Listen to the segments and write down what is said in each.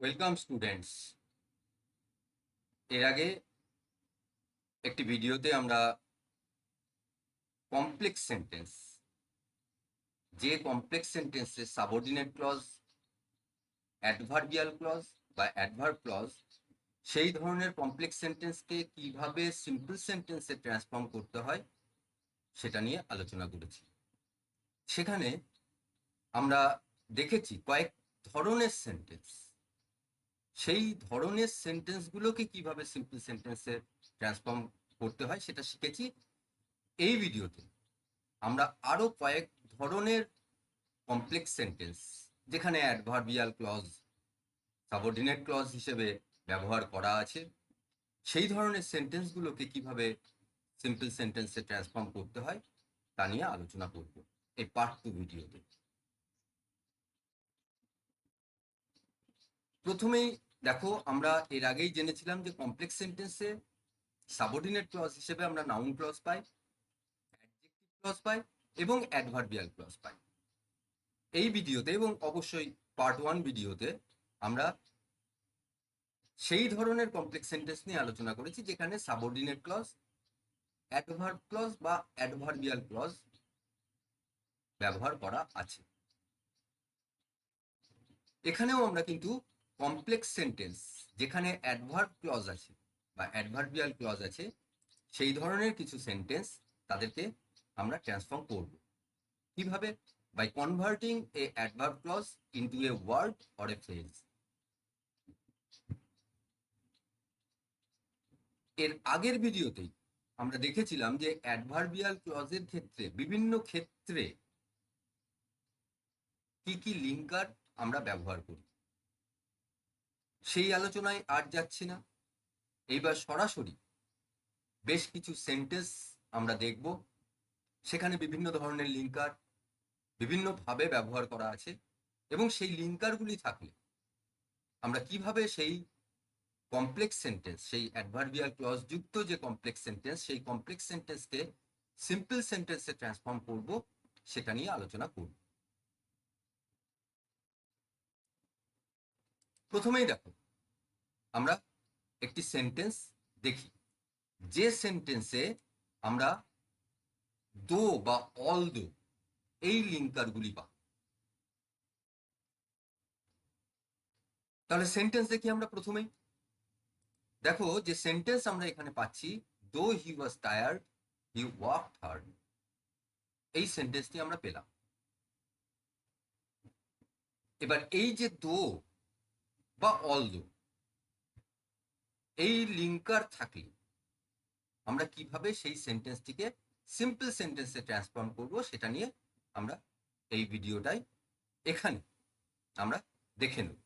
Welcome students. এর আগে একটি ভিডিওতে আমরা কমপ্লেক্স সেন্টেন্স, যে কমপ্লেক্স সেন্টেন্সে সাবঅর্ডিনেট ক্লজ, অ্যাডভার্বিয়াল ক্লজ বা অ্যাডভার্ব ক্লজ, সেই ধরনের কমপ্লেক্স সেন্টেন্সকে কিভাবে সিম্পল সেন্টেন্সে ট্রান্সফর্ম করতে হয় সেটা নিয়ে আলোচনা করেছি। সেখানে আমরা দেখেছি কয়েক ধরনের সেন্টেন্স, সেই ধরনের সেন্টেন্সগুলোকে কিভাবে সিম্পল সেন্টেন্সে ট্রান্সফর্ম করতে হয় সেটা শিখেছি। এই ভিডিওতে আমরা আরো কয়েক ধরনের কমপ্লেক্স সেন্টেন্স, যেখানে অ্যাডভার্বিয়াল ক্লজ সাবঅর্ডিনেট ক্লজ হিসেবে ব্যবহার করা আছে, সেই ধরনের সেন্টেন্সগুলোকে কিভাবে সিম্পল সেন্টেন্সে ট্রান্সফর্ম করতে হয় তা নিয়ে আলোচনা করব এই পার্ট 2 ভিডিওতে। প্রথমেই দেখো, আমরা এর আগেই জেনেছিলাম যে কমপ্লেক্স সেন্টেন্সে সাবঅর্ডিনেট ক্লজ হিসেবে আমরা নাউন ক্লজ পাই, অ্যাডজেক্টিভ ক্লজ পাই এবং অ্যাডভার্বিয়াল ক্লজ পাই। এই ভিডিওতে এবং অবশ্যই পার্ট 1 ভিডিওতে আমরা সেই ধরনের কমপ্লেক্স সেন্টেন্স নিয়ে আলোচনা করেছি যেখানে সাবঅর্ডিনেট ক্লজ, অ্যাডভার্ব ক্লজ বা অ্যাডভার্বিয়াল ক্লজ ব্যবহার করা আছে। এখানেও আমরা কিন্তু কমপ্লেক্স সেন্টেন্স যেখানে অ্যাডভার্ব ক্লজ আছে বা অ্যাডভার্বিয়াল ক্লজ আছে, সেই ধরনের কিছু সেন্টেন্স তাদেরকে আমরা ট্রান্সফর্ম করব। কিভাবে? By converting a adverb clause into a word or a phrase. এর আগের ভিডিওতেই আমরা দেখেছিলাম যে অ্যাডভার্বিয়াল ক্লজের ক্ষেত্রে বিভিন্ন ক্ষেত্রে কি কি লিঙ্কার আমরা ব্যবহার করি। সেই আলোচনায় আর যাচ্ছি না, এইবার সরাসরি বেশ কিছু সেন্টেন্স আমরা দেখব, সেখানে বিভিন্ন ধরনের লিঙ্কার বিভিন্নভাবে ব্যবহার করা আছে এবং সেই লিঙ্কারগুলি থাকলে আমরা কিভাবে সেই কমপ্লেক্স সেন্টেন্স, সেই অ্যাডভার্বিয়াল ক্লজ যুক্ত যে কমপ্লেক্স সেন্টেন্স, সেই কমপ্লেক্স সেন্টেন্সকে সিম্পল সেন্টেন্সে ট্রান্সফর্ম করব সেটা নিয়ে আলোচনা করব। প্রথমেই দেখো, আমরা একটি সেন্টেন্স দেখি যে সেন্টেন্সে আমরা দো বা অল দো এই লিঙ্কারগুলি পাই। তাহলে সেন্টেন্স দেখি আমরা প্রথমেই। দেখো যে সেন্টেন্স আমরা এখানে পাচ্ছি, though he was tired he worked hard, এই সেন্টেন্সটি আমরা পেলাম। এবার এই যে দো বা অল দো এই লিঙ্কার থাকলে আমরা কিভাবে সেই সেন্টেন্সটিকে সিম্পল সেন্টেন্সে ট্রান্সফর্ম করব সেটা নিয়ে আমরা এই ভিডিওটাই এখানে আমরা দেখে নেব।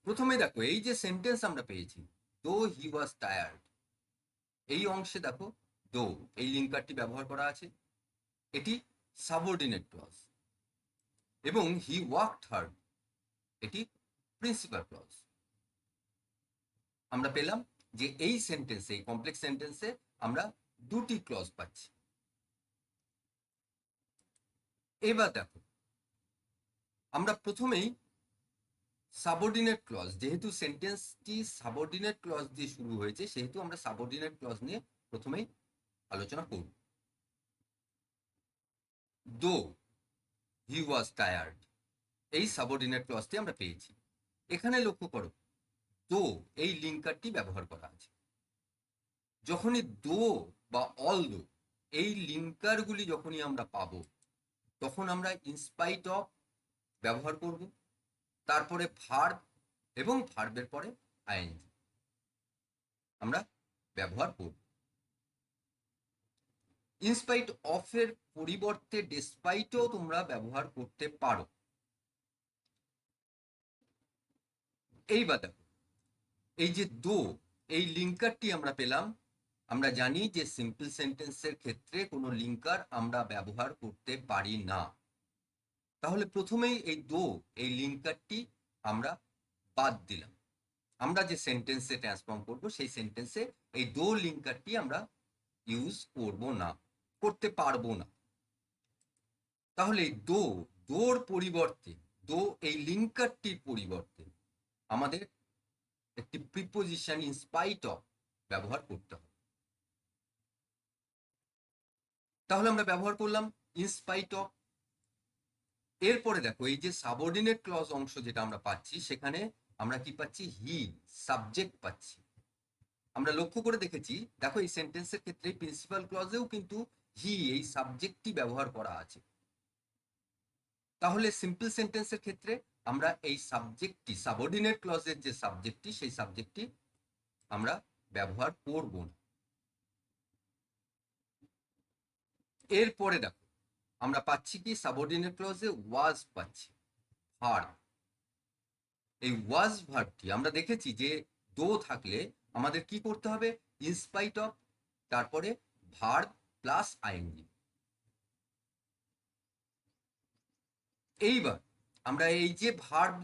প্রথমে দেখো, এই যে সেন্টেন্স আমরা পেয়েছি দো হি ওয়াজ টায়ার্ড, এই অংশে দেখো দো এই লিঙ্কারটি ব্যবহার করা আছে, এটি সাবঅর্ডিনেট ক্লজ, এবং হি ওয়ার্কড হার্ড এটি প্রিন্সিপাল ক্লজ। আমরা পেলাম যে এই সেন্টেন্সে, এই কমপ্লেক্স সেন্টেন্সে আমরা দুটি ক্লজ পাচ্ছি। এবার দেখো, আমরা প্রথমেই সাবঅর্ডিনেট ক্লজ, যেহেতু সেন্টেন্সটি সাবঅর্ডিনেট ক্লজ দিয়ে শুরু হয়েছে সেহেতু আমরা সাবঅর্ডিনেট ক্লজ নিয়ে প্রথমেই আলোচনা করব। দো হি ওয়াজ টায়ার্ড, এই সাবঅর্ডিনেট ক্লজটি আমরা পেয়েছি। এখানে লক্ষ্য করো, দো এই লিঙ্কারটি ব্যবহার করা আছে। যখনই দো বা অল দো এই লিঙ্কারগুলি যখনই আমরা পাবো, তখন আমরা ইনস্পাইট অফ ব্যবহার করব, তারপরে ভার্ব এবং ভার্বের পরে আইএনজি আমরা ব্যবহার করব। ইনস্পাইট অফ এর পরিবর্তে ডেসপাইটও তোমরা ব্যবহার করতে পারো। এইবার দেখো, এই যে দো এই লিঙ্কারটি আমরা পেলাম। আমরা জানি যে সিম্পল সেন্টেন্সের ক্ষেত্রে কোনো লিঙ্কার আমরা ব্যবহার করতে পারি না। তাহলে প্রথমেই এই দো এই লিঙ্কারটি আমরা বাদ দিলাম। আমরা যে সেন্টেন্সে ট্রান্সফর্ম করব সেই সেন্টেন্সে এই দো লিঙ্কারটি আমরা ইউজ করব না, করতে পারবো না। তাহলে দোর পরিবর্তে, দো এই লিঙ্কারটির পরিবর্তে আমাদের একটি প্রিপোজিশন ইন স্পাইট অফ ব্যবহার করতে হবে। তাহলে আমরা ব্যবহার করলাম ইন স্পাইট অফ। এরপরে দেখো এই যে সাবঅর্ডিনেট ক্লজ অংশ যেটা আমরা পাচ্ছি, সেখানে আমরা কি পাচ্ছি? হি সাবজেক্ট পাচ্ছি। আমরা লক্ষ্য করে দেখেছি, দেখো এই সেন্টেন্সের ক্ষেত্রে প্রিন্সিপাল ক্লজেও কিন্তু হি এই সাবজেক্টটি ব্যবহার করা আছে। তাহলে সিম্পল সেন্টেন্সের ক্ষেত্রে আমরা এই সাবজেক্টটি, সাবঅর্ডিনেট ক্লজের যে সাবজেক্টটি, সেই সাবজেক্টটি আমরা ব্যবহার করব না। এরপরে দেখো আমরা পাচ্ছি কি? সাবঅর্ডিনেট ক্লজে ওয়াজ পাচ্ছি, ভার্ব। এই ওয়াজ ভার্বটি আমরা দেখেছি যে দো থাকলে আমাদের কি করতে হবে? ইনস্পাইট অফ, তারপরে ভার্ব প্লাস আইএনজি। এইবার আমরা এই যে ভার্ব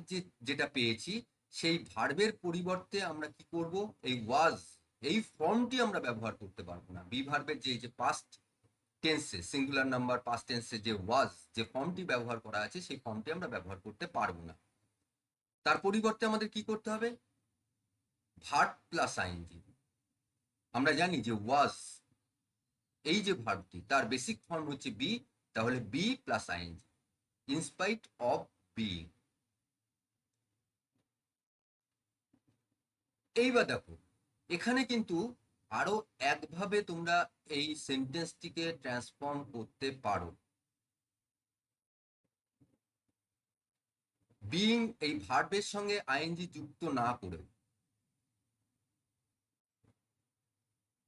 যেটা পেয়েছি, সেই ভার্বের পরিবর্তে আমরা কি করব? এই ওয়াজ, এই ফর্মটি আমরা ব্যবহার করতে পারবো না। বি ভার্বের যে পাস্ট টেন্সে, সিঙ্গুলার নাম্বার পাস্ট টেন্সে যে ওয়াজ, যে ফর্মটি ব্যবহার করা আছে, সেই ফর্মটি আমরা ব্যবহার করতে পারবো না। তার পরিবর্তে আমাদের কি করতে হবে? Verb plus ING. আমরা জানি যে ওয়াজ, এই যে ভার্বটি, তার বেসিক ফর্ম হচ্ছে বি, তাহলে be plus ING, in spite of being. এইবার দেখো এখানে কিন্তু আরো একভাবে তোমরা এই সেন্টেন্সটিকে ট্রান্সফর্ম করতে পারো। বিইং এই ভার্বের সঙ্গে আইএনজি যুক্ত না করে।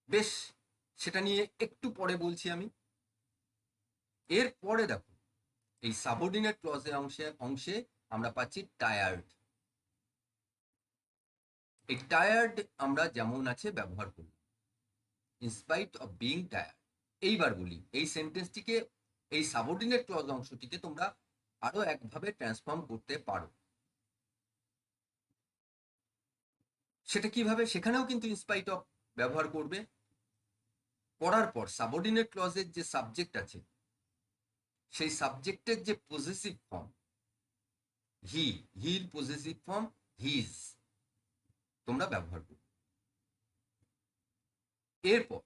বেশ, সেটা নিয়ে একটু পরে বলছি আমি। এরপরে দেখো এই সাবঅর্ডিনেট ক্লজের অংশে আমরা পাচ্ছি টায়ার্ড। এই টায়ার্ড আমরা যেমন আছে ব্যবহার করি, ইনস্পাইট অফ বিইং টায়ার্ড। এইবার বলি এই সেন্টেন্সটিকে, এই সাবঅর্ডিনেট ক্লজ অংশটিকে তোমরা আরো একভাবে ট্রান্সফর্ম করতে পারো। সেটা কিভাবে? সেখানেও কিন্তু ইনস্পাইট অফ ব্যবহার করবে। করার পর সাবঅর্ডিনেট ক্লজের যে সাবজেক্ট আছে, সেই সাবজেক্টের যে পজেসিভ ফর্ম হি, হির পজেসিভ ফর্ম হিজ তোমরা ব্যবহার করবে। এরপর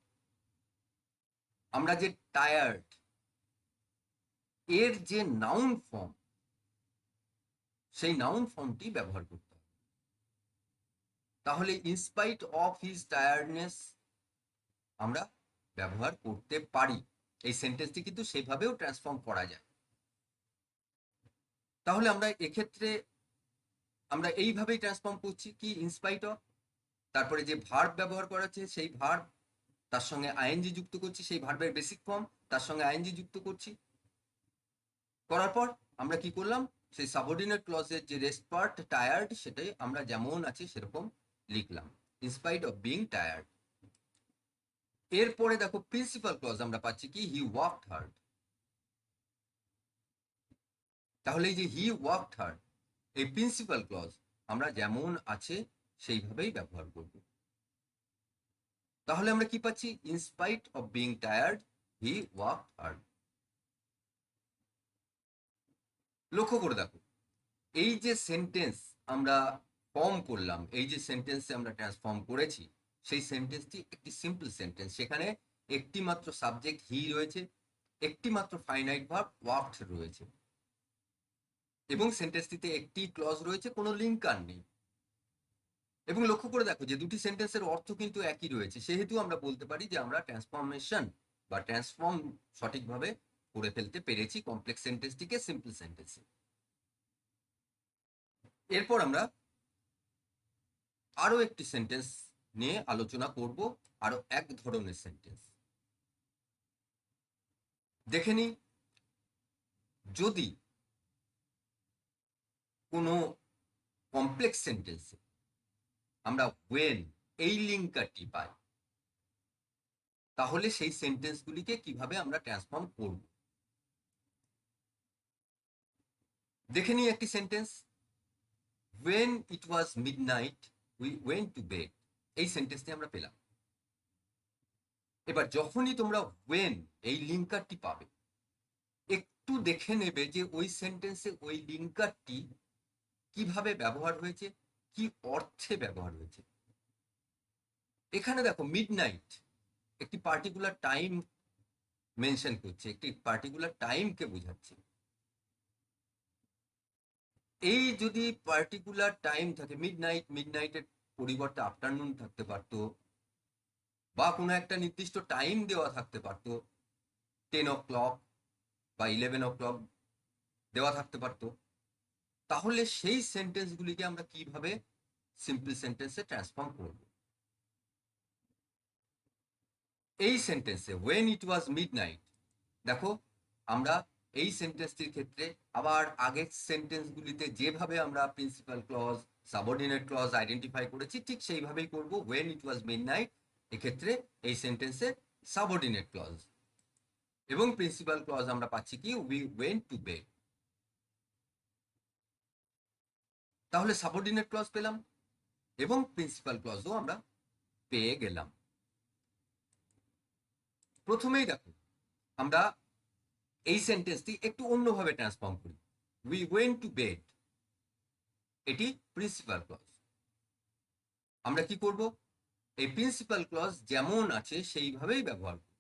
আমরা যে টায়ার্ড, এর যে নাউন ফর্ম, সেই নাউন ফর্মটি ব্যবহার করতে হবে। তাহলে ইনস্পাইট অফ হিজ টায়ার্ডনেস আমরা ব্যবহার করতে পারি। এই সেন্টেন্সটি কিন্তু সেভাবেও ট্রান্সফর্ম করা যায়। তাহলে আমরা এক্ষেত্রে আমরা এইভাবেই ট্রান্সফর্ম করছি কি? ইনস্পাইট অফ, তারপরে যে ভার্ব ব্যবহার করা হচ্ছে সেই ভার্ব, তার সঙ্গে আইএনজি যুক্ত করছি, সেই ভার্বের বেসিক ফর্ম, তার সঙ্গে আইএনজি যুক্ত করছি। করার পর আমরা কি করলাম? সেই সাবঅর্ডিনেট ক্লজের যে রেস্ট পার্ট টায়ার্ড, সেটাই আমরা যেমন আছে সেরকম লিখলাম, ইনস্পাইট অফ বিইং টায়ার্ড। এরপরে দেখো প্রিন্সিপাল ক্লজ আমরা পাচ্ছি কি? হি ওয়ার্কড হার্ড। তাহলে এই যে হি ওয়ার্কড হার্ড, এই প্রিন্সিপাল ক্লজ আমরা যেমন আছে সেইভাবেই ব্যবহার করব। তাহলে আমরা কি পাচ্ছি? In spite of being tired he worked hard. লক্ষ্য করে দেখো এই যে সেন্টেন্স আমরা ফর্ম করলাম, এই যে সেন্টেন্সে আমরা ট্রান্সফর্ম করেছি, সেই সেন্টেন্সটি একটি সিম্পল সেন্টেন্স। সেখানে একটি মাত্র সাবজেক্ট হি রয়েছে, একটি মাত্র ফাইনাইট ভার্ব ওয়ার্কড রয়েছে, এবং সেন্টেন্সটিতে একটি ক্লজ রয়েছে, কোনো লিঙ্কার নেই। এবং লক্ষ্য করে দেখো যে দুটি সেন্টেন্সের অর্থ কিন্তু একই রয়েছে, সেহেতু আমরা বলতে পারি যে আমরা ট্রান্সফরমেশন বা ট্রান্সফর্ম সঠিকভাবে করে ফেলতে পেরেছি কমপ্লেক্স সেন্টেন্সটিকে সিম্পল সেন্টেন্সে। এরপর আমরা আরো একটি সেন্টেন্স নিয়ে আলোচনা করব, আরো এক ধরনের সেন্টেন্স দেখে নিই। যদি কোনো কমপ্লেক্স সেন্টেন্সে আমরা ওয়েন এই লিঙ্কারটি পাই, তাহলে সেই সেন্টেন্সগুলিকে কিভাবে আমরা ট্রান্সফর্ম করব দেখে নিই। একটি sentence, when it was midnight we went to bed, এই সেন্টেন্সটি আমরা পেলাম। এবার যখনই তোমরা when এই লিঙ্কারটি পাবে, একটু দেখে নেবে যে ওই সেন্টেন্সে ওই লিঙ্কারটি কিভাবে ব্যবহার হয়েছে, কি অর্থে ব্যবহার হয়েছে। এখানে দেখো মিডনাইট একটি পার্টিকুলার টাইম মেনশন করছে, একটি পার্টিকুলার টাইমকে বোঝাচ্ছে। এই যদি পার্টিকুলার টাইম থাকে মিডনাইটের পরিবর্তে আফটারনুন থাকতে পারতো, বা কোনো একটা নির্দিষ্ট টাইম দেওয়া থাকতে পারতো, 10 o'clock বা 11 o'clock দেওয়া থাকতে পারতো, তাহলে সেই সেন্টেন্সগুলিকে আমরা কিভাবে সিম্পল সেন্টেন্সে ট্রান্সফর্ম করব। এই সেন্টেন্সে when it was midnight, দেখো আমরা এই সেন্টেন্সটির ক্ষেত্রে আবার আগের সেন্টেন্সগুলিতে যেভাবে আমরা principal clause, subordinate clause identify করেছি, ঠিক সেইভাবেই করব। when it was midnight এক্ষেত্রে এই সেন্টেন্সে সাবঅর্ডিনেট ক্লজ, এবং প্রিন্সিপাল ক্লজ আমরা পাচ্ছি কি we went to bed। তাহলে সাবঅর্ডিনেট ক্লজ পেলাম এবং প্রিন্সিপাল ক্লজও আমরা পেয়ে গেলাম। প্রথমেই দেখো আমরা এই সেন্টেন্সটি একটু অন্যভাবে ট্রান্সফর্ম করি। উই ওয়েন্ট টু বেড, এটি প্রিন্সিপাল ক্লজ। আমরা কি করব, এই প্রিন্সিপাল ক্লজ যেমন আছে সেইভাবেই ব্যবহার করব।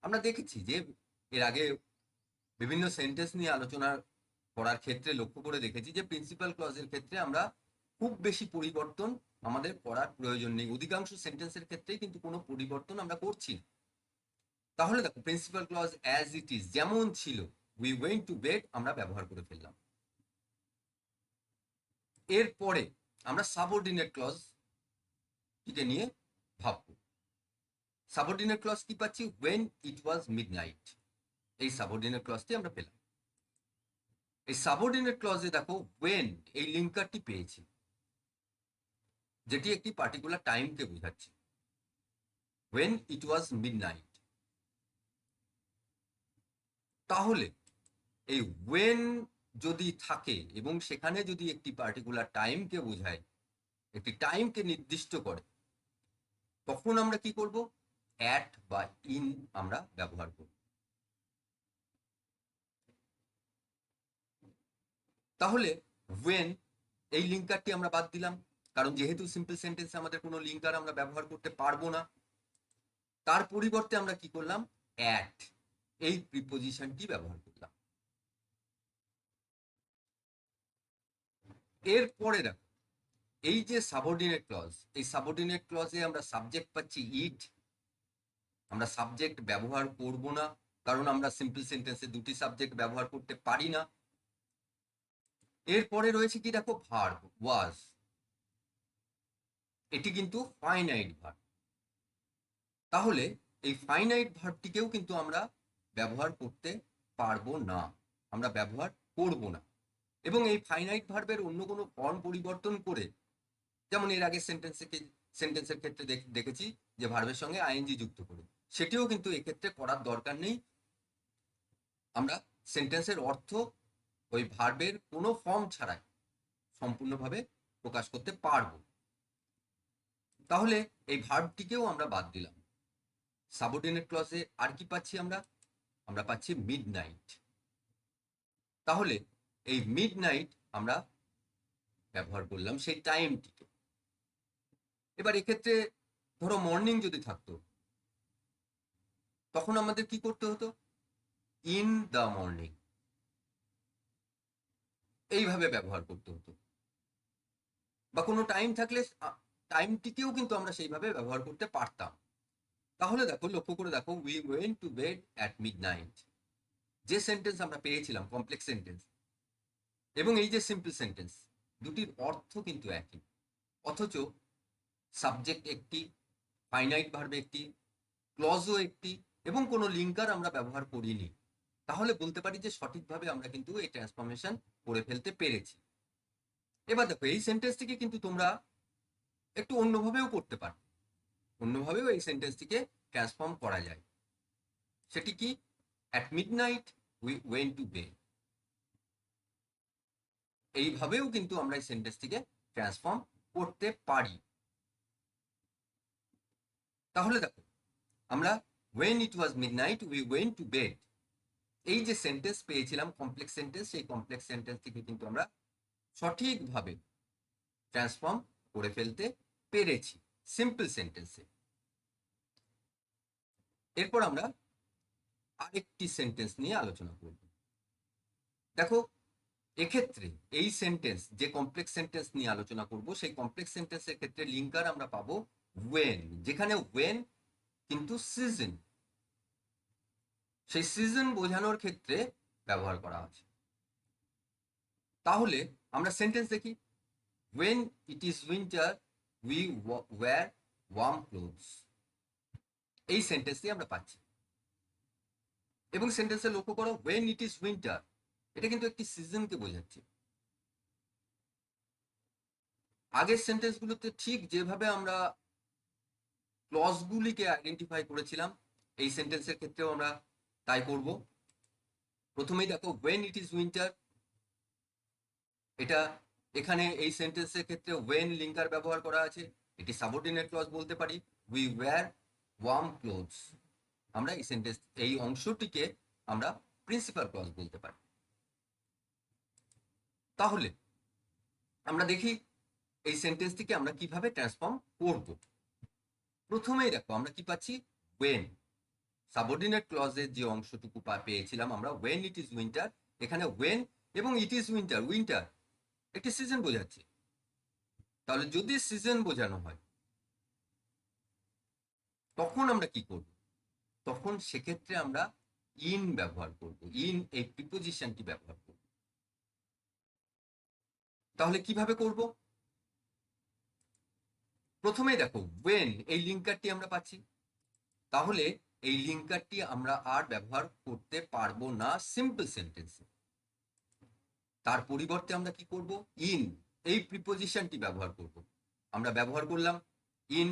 আমরা দেখেছি যে এর আগে বিভিন্ন সেন্টেন্স নিয়ে আলোচনা করার ক্ষেত্রে লক্ষ্য করে দেখেছি যে প্রিন্সিপাল ক্লজের ক্ষেত্রে আমরা খুব বেশি পরিবর্তন আমাদের করার প্রয়োজন নেই। অধিকাংশ সেন্টেন্সের ক্ষেত্রেই কিন্তু কোনো পরিবর্তন আমরা করছি না। তাহলে দেখো principal clause as it is, যেমন ছিল উই ওয়েন্ট টু বেড আমরা ব্যবহার করে ফেললাম। এরপরে আমরা সাবঅর্ডিনেট ক্লজ টিকে নিয়ে ভাববো। সাবঅর্ডিনেট ক্লজ কি পাচ্ছি, when it was midnight, এই সাবঅর্ডিনেট ক্লজটি আমরা পেলাম। এই সাবঅর্ডিনেট ক্লজে দেখো when এই লিঙ্কারটি পেয়েছি, যেটি একটি পার্টিকুলার টাইমকে বোঝাচ্ছে, when it was midnight। তাহলে এই when যদি থাকে এবং সেখানে যদি একটি পার্টিকুলার টাইমকে বোঝায়, একটি টাইমকে নির্দিষ্ট করে, তখন আমরা কি করব, অ্যাট বা ইন আমরা ব্যবহার করব। তাহলে when এই লিঙ্কারটি আমরা বাদ দিলাম, কারণ যেহেতু সিম্পল সেন্টেন্সে আমাদের কোনো লিঙ্কার আমরা ব্যবহার করতে পারবো না, তার পরিবর্তে আমরা কি করলাম, অ্যাট এই প্রিপোজিশনটি ব্যবহার করলাম। এরপরে দেখো এই যে সাবঅর্ডিনেট ক্লজ, এই সাবঅর্ডিনেট ক্লজে আমরা সাবজেক্ট পাচ্ছি ইট। আমরা সাবজেক্ট ব্যবহার করব না, কারণ আমরা সিম্পল সেন্টেন্সে দুটি সাবজেক্ট ব্যবহার করতে পারি না। এরপরে রয়েছে কি দেখো, ভার্ব ওয়াজ, এটি কিন্তু ফাইনাইট ভার্ব। তাহলে এই ফাইনাইট ভার্বটিকেও কিন্তু আমরা ব্যবহার করতে পারবো না, আমরা ব্যবহার করব না। এবং এই ফাইনাইট ভার্বের অন্য কোনো ফর্ম পরিবর্তন করে, যেমন এর আগে সেন্টেন্সের ক্ষেত্রে দেখেছি যে ভার্বের সঙ্গে আইএনজি যুক্ত করে, সেটিও কিন্তু এক্ষেত্রে করার দরকার নেই। আমরা সেন্টেন্সের অর্থ ওই ভার্বের কোনো ফর্ম ছাড়াই সম্পূর্ণভাবে প্রকাশ করতে পারবো। তাহলে এই ভার্বটিকেও আমরা বাদ দিলাম। সাবঅর্ডিনেট ক্লজে আর কি পাচ্ছি আমরা, আমরা পাচ্ছি মিডনাইট। তাহলে এই মিডনাইট আমরা ব্যবহার করলাম সেই টাইমটিকে। এবার এক্ষেত্রে ধরো মর্নিং যদি থাকতো, তখন আমাদের কি করতে হতো, ইন দ্য মর্নিং এইভাবে ব্যবহার করতে হতো। বা কোনো টাইম থাকলে টাইমটিকেও কিন্তু আমরা সেইভাবে ব্যবহার করতে পারতাম। তাহলে দেখো, লক্ষ্য করে দেখো, we went to bed at midnight, যে সেন্টেন্স আমরা পেয়েছিলাম কমপ্লেক্স সেন্টেন্স, এবং এই যে সিম্পল সেন্টেন্স, দুটির অর্থ কিন্তু একই, অথচ সাবজেক্ট একটি, ফাইনাইট ভার্ব একটি, ক্লজও একটি, এবং কোনো লিঙ্কার আমরা ব্যবহার করিনি। তাহলে বলতে পারি যে সঠিকভাবে আমরা কিন্তু এই ট্রান্সফরমেশন করে ফেলতে পেরেছি। এবার দেখো এই সেন্টেন্সটিকে কিন্তু তোমরা একটু অন্যভাবেও করতে পারো, অন্যভাবেও এই সেন্টেন্সটিকে ট্রান্সফর্ম করা যায়। সেটি কি, at midnight we went to bed, এইভাবেও কিন্তু আমরা এই সেন্টেন্সটিকে ট্রান্সফর্ম করতে পারি। তাহলে দেখো আমরা when it was midnight we went to bed, এই যে সেন্টেন্স পেয়েছিলাম কমপ্লেক্স সেন্টেন্স, সেই কমপ্লেক্স সেন্টেন্সটিকে কিন্তু আমরা সঠিকভাবে ট্রান্সফর্ম করে ফেলতে পেরেছি সিম্পল সেন্টেন্সে। এরপর আমরা আরেকটি সেন্টেন্স নিয়ে আলোচনা করব। দেখো, এক্ষেত্রে এই সেন্টেন্স, যে কমপ্লেক্স সেন্টেন্স নিয়ে আলোচনা করব, সেই কমপ্লেক্স সেন্টেন্সের ক্ষেত্রে লিঙ্কার আমরা পাবো ওয়েন, যেখানে ওয়েন কিন্তু সিজন, সেই সিজন বোঝানোর ক্ষেত্রে ব্যবহার করা আছে। তাহলে আমরা সেন্টেন্স দেখি। when it is winter we wear warm clothes, এই সেন্টেন্সটি আমরা পাচ্ছি। এবং সেন্টেন্সে লক্ষ্য করো, when it is winter, এটা কিন্তু একটি সিজনকে বোঝাচ্ছে। আগের সেন্টেন্সগুলোতে ঠিক যেভাবে আমরা ক্লজগুলিকে আইডেন্টিফাই করেছিলাম, এই সেন্টেন্সের ক্ষেত্রেও আমরা তাই করব। প্রথমেই দেখো, when it is winter, এটা এখানে এই সেন্টেন্সের ক্ষেত্রে when লিঙ্কার ব্যবহার করা আছে, এটি সাবঅর্ডিনেট ক্লজ বলতে পারি। we wear warm clothes, আমরা এই সেন্টেন্স, এই অংশটিকে আমরা প্রিন্সিপাল ক্লজ বলতে পারি। তাহলে আমরা দেখি এই সেন্টেন্সটিকে আমরা কিভাবে ট্রান্সফর্ম করব। প্রথমেই দেখো আমরা কি পাচ্ছি, when, সাবঅর্ডিনেট ক্লজের যে অংশটুকু পেয়েছিলাম আমরা, when it is winter, এখানে when এবং it is winter, উইন্টার একটি সিজন বোঝাচ্ছে। তাহলে যদি সিজন বোঝানো হয় তখন আমরা কি করব, তখন সেক্ষেত্রে আমরা ইন ব্যবহার করব, ইন এই প্রিপোজিশনটি ব্যবহার করব। তাহলে কিভাবে করব? প্রথমেই দেখো, when এই লিঙ্কারটি আমরা পাচ্ছি, তাহলে এই লিঙ্কারটি আমরা আর ব্যবহার করতে পারবো না সিম্পল সেন্টেন্সে। তার পরিবর্তে আমরা কি করব, ইন এই প্রিপোজিশনটি ব্যবহার করব। আমরা ব্যবহার করলাম ইন।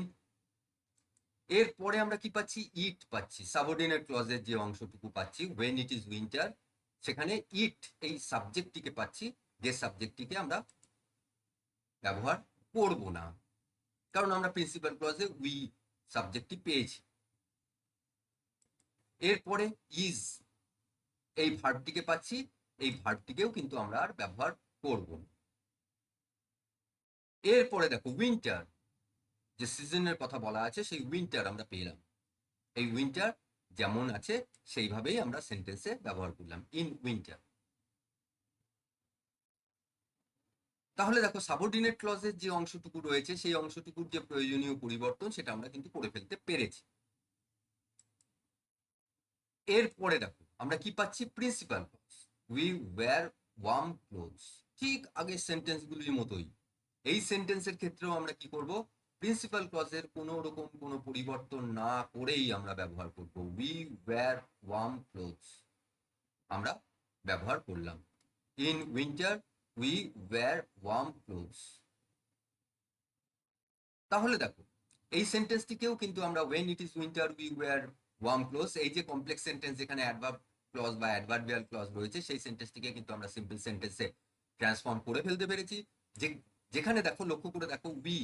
এরপরে আমরা কি পাচ্ছি, ইট পাচ্ছি, সাবঅর্ডিনেট ক্লজের যে অংশটুকু পাচ্ছি when it is winter, সেখানে ইট এই সাবজেক্টটিকে পাচ্ছি, যে সাবজেক্টটিকে আমরা ব্যবহার করব না, কারণ আমরা প্রিন্সিপাল ক্লজে উই সাবজেক্টটি পেয়েছি। এরপরে ইজ এই ভার্বটিকে পাচ্ছি, এই ভার্বটিকেও কিন্তু আমরা আর ব্যবহার করব না। এরপরে দেখো, উইন্টার, যে সিজনের কথা বলা আছে, সেই উইন্টার আমরা পেলাম। এই উইন্টার যেমন আছে সেইভাবেই আমরা সেন্টেন্সে ব্যবহার করলাম, ইন উইন্টার। তাহলে দেখো, সাবঅর্ডিনেট ক্লজের যে অংশটুকু রয়েছে, সেই অংশটুকুর যে প্রয়োজনীয় পরিবর্তন, সেটা আমরা কিন্তু করে ফেলতে পেরেছি। এরপরে দেখো আমরা কি পাচ্ছি, principal clause, we wear warm clothes. ঠিক আগের সেন্টেন্সগুলির মতোই এই সেন্টেন্সের ক্ষেত্রেও আমরা কি করব, প্রিন্সিপাল ক্লজের কোনো রকম কোনো পরিবর্তন না করেই আমরা ব্যবহার করব, উই ওয়্যার ওয়ার্ম ক্লোথস আমরা ব্যবহার করলাম। In winter we wear warm clothes. তাহলে দেখো, এই সেন্টেন্সটিকেও কিন্তু আমরা when it is winter we wear warm clothes, এই যে কমপ্লেক্স সেন্টেন্স যেখানে অ্যাডভার্ব ক্লজ বা অ্যাডভার্বিয়াল ক্লজ রয়েছে, সেই সেন্টেন্সটিকে কিন্তু আমরা সিম্পল সেন্টেন্সে ট্রান্সফর্ম করে ফেলতে পেরেছি। যেখানে দেখো, লক্ষ্য করে দেখো, উই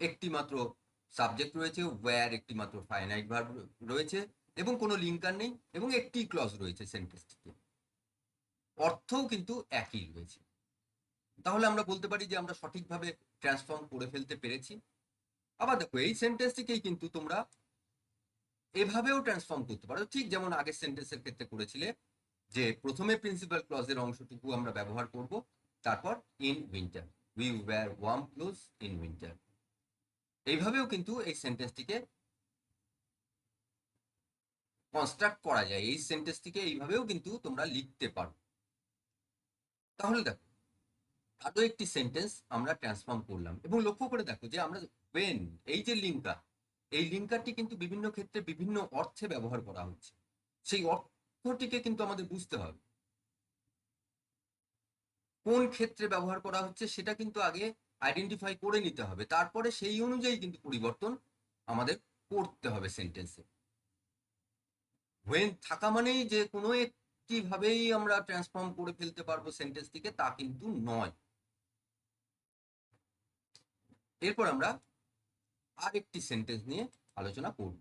একটি মাত্র সাবজেক্ট রয়েছে, ওয়্যার একটি মাত্র ফাইনাইট ভার্ব রয়েছে, এবং কোনো লিঙ্কার নেই, এবং একটি ক্লজ রয়েছে সেন্টেন্সটিতে, অর্থও কিন্তু একই রয়েছে। তাহলে আমরা বলতে পারি যে আমরা সঠিকভাবে ট্রান্সফর্ম করে ফেলতে পেরেছি। আবার দেখো, এই সেন্টেন্সটিকেই কিন্তু তোমরা এভাবেও ট্রান্সফর্ম করতে পারো, ঠিক যেমন আগের সেন্টেন্সের ক্ষেত্রে করেছিলে, যে প্রথমে প্রিন্সিপাল ক্লজের অংশটুকু আমরা ব্যবহার করব, তারপর in winter, we wear warm clothes in winter. এইভাবেও কিন্তু এই সেন্টেন্সটিকে কনস্ট্রাক্ট করা যায়, এই সেন্টেন্সটিকে এইভাবেও কিন্তু তোমরা লিখতে পারো। তাহলে দেখো, আরো একটি সেন্টেন্স আমরা ট্রান্সফর্ম করলাম, এবং লক্ষ্য করে দেখো যে আমরা when, এই যে লিঙ্কার, এই লিঙ্কারটি কিন্তু বিভিন্ন ক্ষেত্রে বিভিন্ন অর্থে ব্যবহার করা হচ্ছে। সেই অর্থটিকে কিন্তু আমাদের বুঝতে হবে, কোন ক্ষেত্রে ব্যবহার করা হচ্ছে সেটা কিন্তু আগে আইডেন্টিফাই করে নিতে হবে, তারপরে সেই অনুযায়ী কিন্তু পরিবর্তন আমাদের করতে হবে সেন্টেন্সে। when থাকা মানেই যে কোনো একটি ভাবেই আমরা ট্রান্সফর্ম করে ফেলতে পারবো সেন্টেন্সটিকে, তা কিন্তু নয়। এরপর আমরা আরেকটি সেন্টেন্স নিয়ে আলোচনা করব,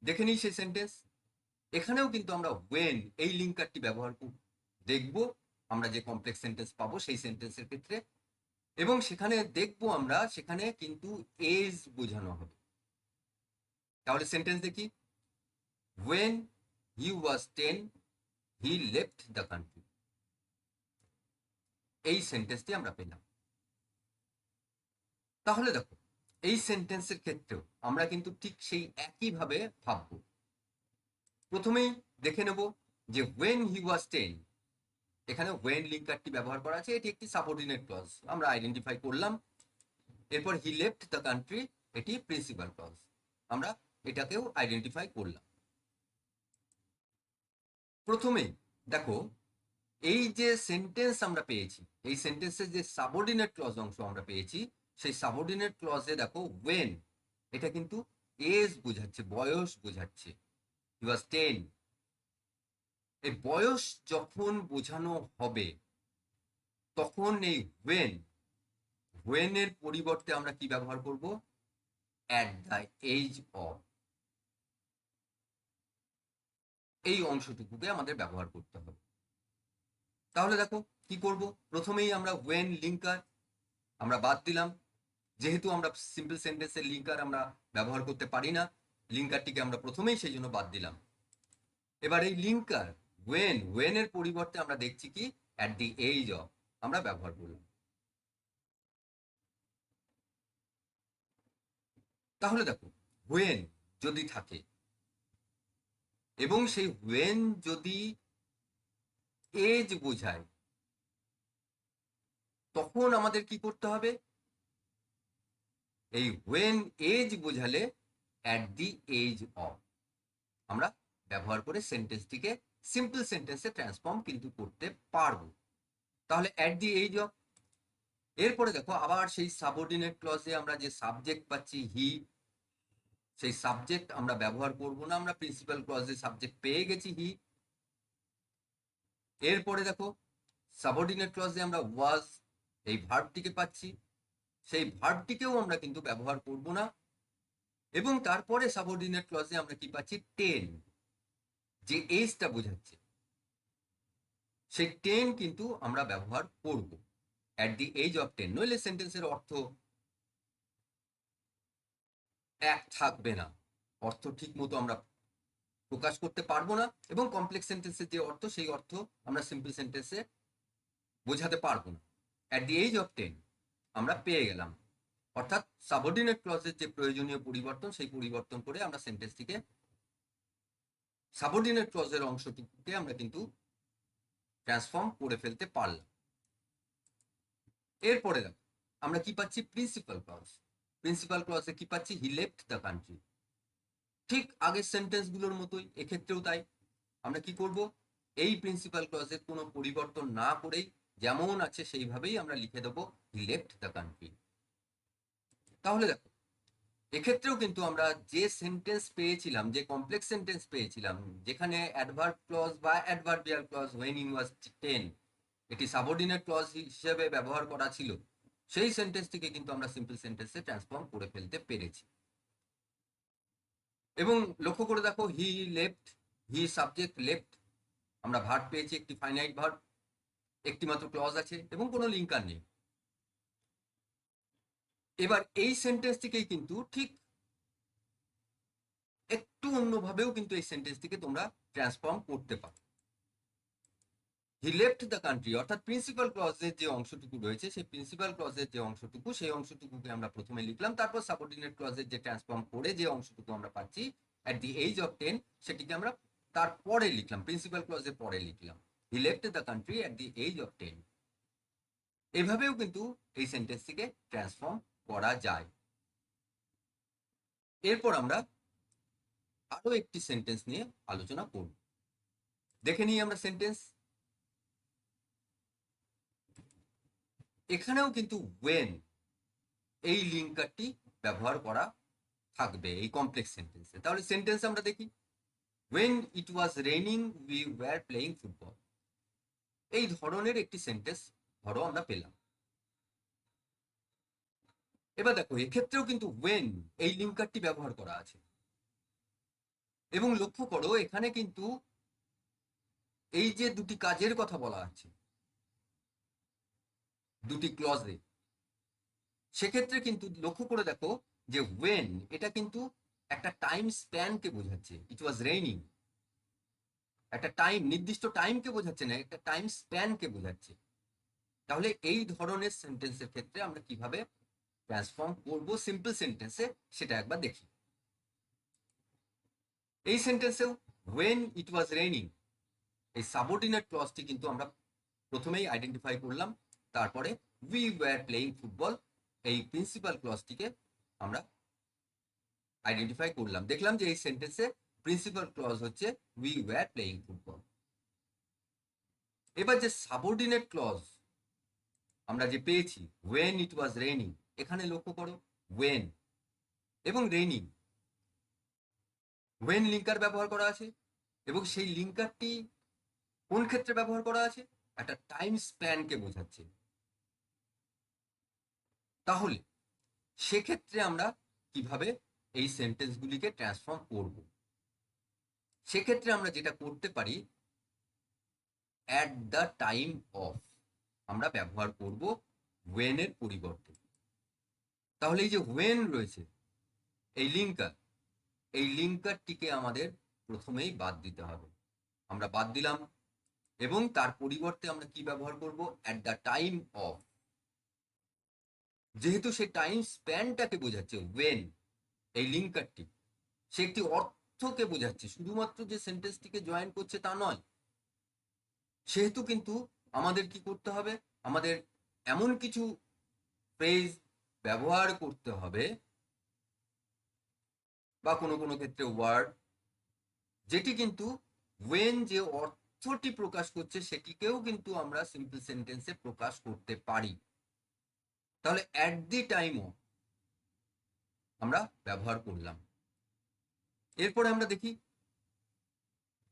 দেখে নিই সেই সেন্টেন্স। এখানেও কিন্তু আমরা when এই লিঙ্কারটি ব্যবহার করব, দেখব আমরা যে কমপ্লেক্স সেন্টেন্স পাবো সেই সেন্টেন্সের ক্ষেত্রে এবং সেখানে দেখবো আমরা সেখানে কিন্তু এজ বোঝানো হবে। তাহলে সেন্টেন্স দেখি, when he was 10 he left the country, এই সেন্টেন্সটি আমরা পেলাম। তাহলে দেখো এই সেন্টেন্সের ক্ষেত্রেও আমরা কিন্তু ঠিক সেই একইভাবে ভাববো। প্রথমেই দেখে নেব যে when he was 10, এখানে when লিঙ্কারটি ব্যবহার করা আছে, এটি একটি সাবঅর্ডিনেট ক্লজ, আমরা আইডেন্টিফাই করলাম। এরপর হি লেফট দ্য কান্ট্রি, এটি প্রিন্সিপাল ক্লজ, আমরা এটাকেও আইডেন্টিফাই করলাম। প্রথমেই দেখো এই যে সেন্টেন্স আমরা পেয়েছি, এই সেন্টেন্সের যে সাবঅর্ডিনেট ক্লজ অংশ আমরা পেয়েছি, সেই সাবঅর্ডিনেট ক্লজে দেখো when, এটা কিন্তু এজ বোঝাচ্ছে, বয়স বোঝাচ্ছে। হি ওয়াজ 10, এই বয়স যখন বোঝানো হবে তখন এই when এর পরিবর্তে আমরা কি ব্যবহার করব, অ্যাট দ্য এজ অফ, এই অংশটুকুকে আমাদের ব্যবহার করতে হবে। তাহলে দেখো কি করব, প্রথমেই আমরা when লিঙ্কার আমরা বাদ দিলাম, যেহেতু আমরা সিম্পল সেন্টেন্সের লিঙ্কার আমরা ব্যবহার করতে পারি না, লিঙ্কারটিকে আমরা প্রথমেই সেই জন্য বাদ দিলাম। এবার এই লিঙ্কার when এর পরিবর্তে আমরা দেখছি কি অ্যাট দি এজ অফ আমরা ব্যবহার করলাম। তাহলে দেখো when যদি থাকে এবং সেই when যদি এজ বোঝায়, তখন আমাদের কি করতে হবে, এই when এজ বোঝালে অ্যাট দি এজ অফ আমরা ব্যবহার করে সেন্টেন্সটিকে সিম্পল সেন্টেন্সে ট্রান্সফর্ম কিন্তু করতে পারবো। তাহলে অ্যাট দি এজ অফ, এরপরে দেখো আবার সেই সাবঅর্ডিনেট ক্লজে আমরা যে সাবজেক্ট পাচ্ছি হি, সেই সাবজেক্ট আমরা ব্যবহার করব না, আমরা প্রিন্সিপাল ক্লজে সাবজেক্ট পেয়ে গেছি হি। এরপরে দেখো সাবঅর্ডিনেট ক্লজে আমরা ওয়াজ, এই ভার্বটিকে পাচ্ছি, সেই ভার্বটিকেও আমরা কিন্তু ব্যবহার করব না। এবং তারপরে সাবঅর্ডিনেট ক্লজে আমরা কি পাচ্ছি, 10, যে এজটা বোঝাচ্ছে সেই 10 কিন্তু আমরা ব্যবহার করব অ্যাট দি এজ অফ 10, নইলে সেন্টেন্সের অর্থ এক থাকবে না, অর্থ ঠিক মতো আমরা প্রকাশ করতে পারবো না, এবং কমপ্লেক্স সেন্টেন্সের যে অর্থ সেই অর্থ আমরা সিম্পল সেন্টেন্সে বোঝাতে পারবো না। অ্যাট দি এজ অফ 10 আমরা পেয়ে গেলাম, অর্থাৎ সাবঅর্ডিনেট ক্লজের যে প্রয়োজনীয় পরিবর্তন সেই পরিবর্তন করে আমরা সেন্টেন্সটিকে সাবঅর্ডিনেট ক্লজের অংশটুকুকে আমরা কিন্তু ট্রান্সফর্ম করে ফেলতে পারলাম। এরপরে দেখো আমরা কি পাচ্ছি, প্রিন্সিপাল ক্লজ। প্রিন্সিপাল ক্লজে কি পাচ্ছি, হি লেফট দ্য কান্ট্রি। ঠিক আগের সেন্টেন্স গুলোর মতোই এক্ষেত্রেও তাই, আমরা কি করব, এই প্রিন্সিপাল ক্লজের কোনো পরিবর্তন না করেই যেমন আছে সেইভাবেই আমরা লিখে দেবো হি লেফট দ্য কান্ট্রি। তাহলে দেখো এক্ষেত্রেও কিন্তু আমরা যে সেন্টেন্স পেয়েছিলাম, যে কমপ্লেক্স সেন্টেন্স পেয়েছিলাম, যেখানে অ্যাডভার্ব ক্লজ বা adverbial clause when he was 10 এটি সাবঅর্ডিনেট ক্লজ হিসেবে ব্যবহার করা ছিল, সেই সেন্টেন্সটিকে কিন্তু আমরা সিম্পল সেন্টেন্সে ট্রান্সফর্ম করে ফেলতে পেরেছি। এবং লক্ষ্য করে দেখো he left, he subject, left আমরা ভার্ব পেয়েছি, একটি ফাইনাইট ভার্ব, একটি মাত্র ক্লজ আছে এবং কোনো লিঙ্কার নেই। এবার এই সেন্টেন্সটিকেই কিন্তু ঠিক একটু অন্যভাবেও কিন্তু এই সেন্টেন্সটিকে তোমরা ট্রান্সফর্ম করতে পারো। হি লেফট দ্য কান্ট্রি অর্থাৎ প্রিন্সিপাল ক্লজের যে অংশটুকু রয়েছে, সেই প্রিন্সিপাল ক্লজের যে অংশটুকু, সেই অংশটুকুকে আমরা প্রথমে লিখলাম, তারপর সাবঅর্ডিনেট ক্লজের যে ট্রান্সফর্ম করে যে অংশটুকু আমরা পাচ্ছি অ্যাট দি এজ অফ 10, সেটিকে আমরা তারপরে লিখলাম, প্রিন্সিপাল ক্লজের পরে লিখলাম he left the country at the age of 10। এইভাবেও কিন্তু এই সেন্টেন্সটিকে ট্রান্সফর্ম করা যায়। এরপর আমরা আরো একটি সেন্টেন্স নিয়ে আলোচনা করব। দেখে নিই আমরা সেন্টেন্স। এখানেও কিন্তু when এই লিঙ্কারটি ব্যবহার করা থাকবে এই কমপ্লেক্স সেন্টেন্সে। তাহলে সেন্টেন্স আমরা দেখি, when it was raining we were playing football, এই ধরনের একটি সেন্টেন্স ধরো আমরা পেলাম। এবার দেখো এক্ষেত্রেও কিন্তু when এই লিঙ্কারটি ব্যবহার করা আছে, এবং লক্ষ্য করো এখানে কিন্তু এই যে দুটি কাজের কথা বলা আছে দুটি ক্লজে, সেক্ষেত্রে কিন্তু লক্ষ্য করে দেখো যে ওয়েন এটা কিন্তু একটা টাইম স্প্যানকে বোঝাচ্ছে, ইট ওয়াজ রেইনিং, একটা টাইম, নির্দিষ্ট টাইমকে বোঝাচ্ছে না, একটা টাইম স্প্যানকে বোঝাচ্ছে। তাহলে এই ধরনের সেন্টেন্সের ক্ষেত্রে আমরা কিভাবে ট্রান্সফর্ম করব সিম্পল সেন্টেন্সে সেটা একবার দেখি। এই সেন্টেন্সেও ওয়েন ইট ওয়াজ রেইনিং, এই সাবঅর্ডিনেট ক্লজটি কিন্তু আমরা প্রথমেই আইডেন্টিফাই করলাম, তারপরে উই ওয়্যার প্লেয়িং ফুটবল, এই প্রিন্সিপাল ক্লজটিকে আমরা আইডেন্টিফাই করলাম, দেখলাম যে এই সেন্টেন্সে প্রিন্সিপাল ক্লজ হচ্ছে উই ওয়্যার প্লেয়িং ফুটবল। এবার যে সাবঅর্ডিনেট ক্লজ আমরা যে পেয়েছি ওয়েন ইট ওয়াজ রেইনিং, এখানে লক্ষ্য করো ওয়েন এবং রেইনিং, ওয়েন লিঙ্কার ব্যবহার করা আছে এবং সেই লিঙ্কারটি কোন ক্ষেত্রে ব্যবহার করা আছে, একটা টাইম স্প্যানকে বোঝাচ্ছে। তাহলে সেক্ষেত্রে আমরা কিভাবে এই সেন্টেন্সগুলিকে ট্রান্সফর্ম করব, সেক্ষেত্রে আমরা যেটা করতে পারি অ্যাট দ্য টাইম অফ আমরা ব্যবহার করব ওয়েন এর পরিবর্তে। তাহলে এই যে ওয়েন রয়েছে এই লিঙ্কার, এই লিঙ্কারটিকে আমাদের প্রথমেই বাদ দিতে হবে, আমরা বাদ দিলাম এবং তার পরিবর্তে আমরা কি ব্যবহার করব অ্যাট দ্য টাইম অফ। যেহেতু সে টাইম স্প্যানটাকে বোঝাচ্ছে ওয়েন, এই লিঙ্কারটি সে একটি অর্থকে বোঝাচ্ছে, শুধুমাত্র যে সেন্টেন্সটিকে জয়েন করছে তা নয়। সেহেতু কিন্তু আমাদের কি করতে হবে, আমাদের এমন কিছু ফ্রেজ ব্যবহার করতে হবে বা কোনো কোনো ক্ষেত্রে ওয়ার্ড, যেটি কিন্তু ওয়েন যে অর্থটি প্রকাশ করছে সেটিকেও কিন্তু আমরা সিম্পল সেন্টেন্সে প্রকাশ করতে পারি। তাহলে অ্যাট দি টাইমও আমরা ব্যবহার করলাম। এরপরে আমরা দেখি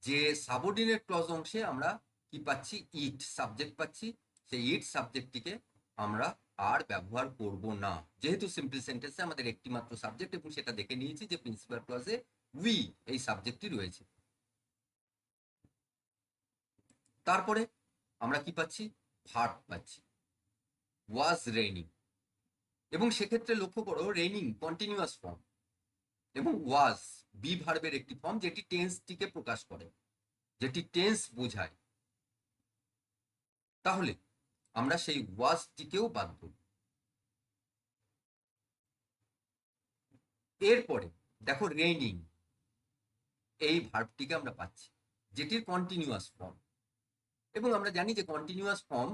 যে সাবঅর্ডিনেট ক্লজ অংশে আমরা কি পাচ্ছি, ইট সাবজেক্ট পাচ্ছি, সেই ইট সাবজেক্টটিকে আমরা আর ব্যবহার করব না, যেহেতু সিম্পল সেন্টেন্সে আমাদের একটি মাত্র সাবজেক্ট এবং সেটা দেখে নিয়েছি যে প্রিন্সিপাল ক্লজে উই এই সাবজেক্টটি রয়েছে। তারপরে আমরা কি পাচ্ছি, ভার্ব পাচ্ছি ওয়াজ রেইনিং, এবং সেক্ষেত্রে লক্ষ্য করো রেইনিং কন্টিনিউয়াস ফর্ম এবং ওয়াজ বি ভার্বের একটি ফর্ম যেটি টেন্সটিকে প্রকাশ করে, যেটি টেন্স বোঝায়। তাহলে আমরা সেই ওয়াজটিকেও বাদ দেব। এরপরে দেখো রেইনিং এই ভার্বটিকে আমরা পাচ্ছি যেটির কন্টিনিউয়াস ফর্ম, এবং আমরা জানি যে কন্টিনিউয়াস ফর্ম,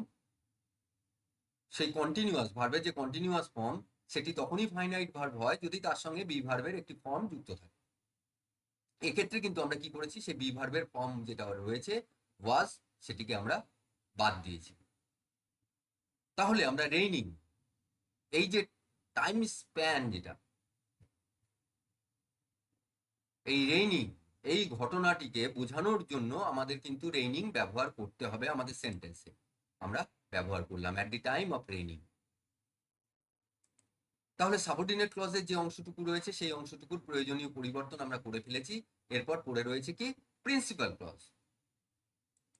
সেই কন্টিনিউয়াস ভার্বের যে কন্টিনিউয়াস ফর্ম সেটি তখনই ফাইনাইট ভার্ব হয় যদি তার সঙ্গে বি ভার্বের একটি ফর্ম যুক্ত থাকে। এক্ষেত্রে কিন্তু আমরা কি করেছি, সেই বি ভার্বের ফর্ম যেটা রয়েছে ওয়াজ সেটিকে আমরা বাদ দিয়েছি। তাহলে আমরা রেইনিং এই যে টাইম স্প্যান, যেটা এই রেইনিং এই ঘটনাটিকে বোঝানোর জন্য আমাদের কিন্তু রেইনিং ব্যবহার করতে হবে আমাদের সেন্টেন্সে, আমরা ব্যবহার করলাম at the time of raining. তাহলে সাবঅর্ডিনেট ক্লজের যে অংশটুকু রয়েছে সেই অংশটুকুর প্রয়োজনীয় পরিবর্তন আমরা করে ফেলেছি। এরপর পড়ে রয়েছে কি, প্রিন্সিপাল ক্লজ।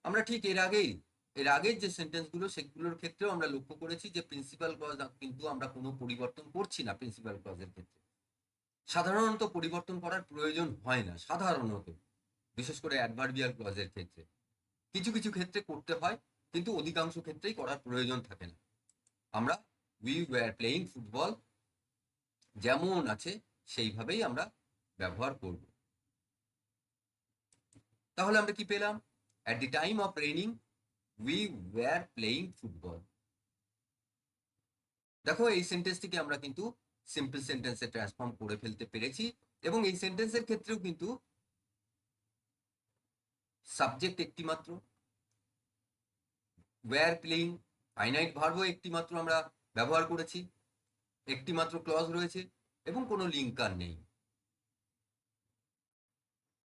আমরা ঠিক এর আগের যে সেন্টেন্সগুলো সেগুলোর ক্ষেত্রেও আমরা লক্ষ্য করেছি যে প্রিন্সিপাল ক্লজ কিন্তু আমরা কোনো পরিবর্তন করছি না প্রিন্সিপাল ক্লজের ক্ষেত্রে, সাধারণত পরিবর্তন করার প্রয়োজন হয় না সাধারণত, বিশেষ করে অ্যাডভার্বিয়াল ক্লজের ক্ষেত্রে কিছু কিছু ক্ষেত্রে করতে হয় কিন্তু অধিকাংশ ক্ষেত্রেই করার প্রয়োজন থাকে না। আমরা উই ওয়্যার প্লেয়িং ফুটবল যেমন আছে সেইভাবেই আমরা ব্যবহার করব। তাহলে আমরা কি পেলাম, at the time of raining we were playing football. দেখো এই সেন্টেন্সটিকে আমরা কিন্তু সিম্পল সেন্টেন্সে ট্রান্সফর্ম করে ফেলতে পেরেছি, এবং এই সেন্টেন্সের ক্ষেত্রেও কিন্তু সাবজেক্ট একটি মাত্র, ওয়্যার প্লেইং ফাইনাইট ভার্বও একটি মাত্র আমরা ব্যবহার করেছি, একটি মাত্র ক্লজ রয়েছে এবং কোনো লিঙ্কার নেই।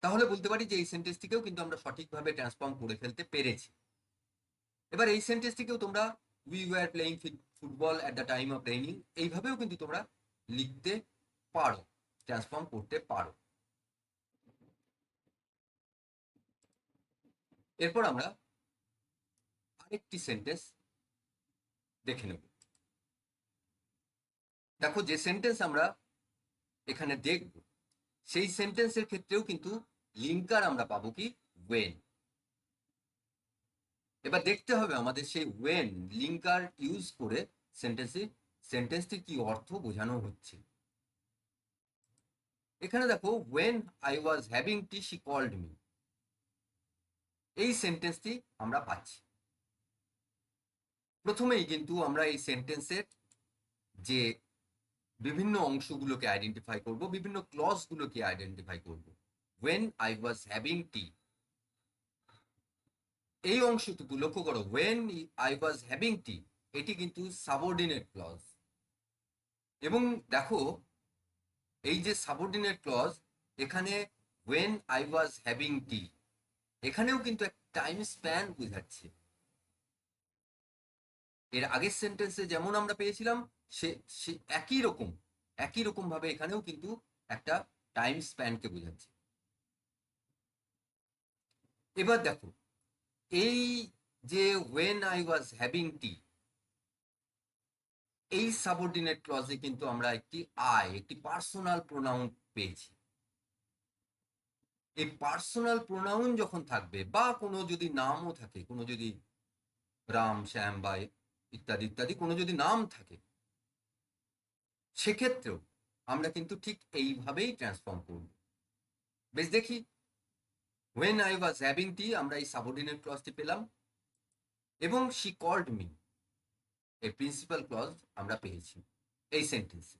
তাহলে বলতে পারি যে এই সেন্টেন্সটিকেও কিন্তু আমরা সঠিকভাবে ট্রান্সফর্ম করে ফেলতে পেরেছি। এবার এই সেন্টেন্সটিকেও তোমরা we were playing football at the time of raining এইভাবেও কিন্তু তোমরা লিখতে পারো, ট্রান্সফর্ম করতে পারো। এরপর আমরা আরেকটি সেন্টেন্স দেখে নেব। দেখো যে সেন্টেন্স আমরা এখানে দেখব সেই সেন্টেন্সের ক্ষেত্রেও কিন্তু লিঙ্কার আমরা পাবো কি ওয়েন। এবার দেখতে হবে আমাদের সেই ওয়েন লিঙ্কার ইউজ করে সেন্টেন্সটির কি অর্থ বোঝানো হচ্ছে। এখানে দেখো when I was having tea she called me, এই সেন্টেন্সটি আমরা পাচ্ছি। প্রথমেই কিন্তু আমরা এই সেন্টেন্সের যে বিভিন্ন অংশগুলোকে আইডেন্টিফাই করব, বিভিন্ন ক্লজগুলোকে আইডেন্টিফাই করব। When I was having tea, এই অংশটুকু লক্ষ্য করো, when I was having tea, এটি কিন্তু সাবঅর্ডিনেট ক্লজ। এবং দেখো এই যে সাবঅর্ডিনেট ক্লজ, এখানে when I was having tea, এখানেও কিন্তু এক টাইম স্প্যান বোঝাচ্ছে। এর আগের সেন্টেন্সে যেমন আমরা পেয়েছিলাম সে একই রকম ভাবে এখানেও কিন্তু একটা টাইম স্প্যানকে বোঝাচ্ছে। এবার দেখো এই যে when I was having tea, এই সাবঅর্ডিনেট ক্লজে কিন্তু আমরা একটি পার্সোনাল প্রোনাউন পেয়েছি। এই পার্সোনাল প্রোনাউন যখন থাকবে বা কোনো যদি নামও থাকে, কোনো যদি রাম শ্যাম বা ইত্যাদি ইত্যাদি কোনো যদি নাম থাকে, সেক্ষেত্রেও আমরা কিন্তু ঠিক এইভাবেই ট্রান্সফর্ম করব। বেশ দেখি, when I was having tea আমরা এই সাবঅর্ডিনেট ক্লজটি পেলাম, এবং শি কল্ড মি এর প্রিন্সিপাল ক্লজ আমরা পেয়েছি এই সেন্টেন্সে।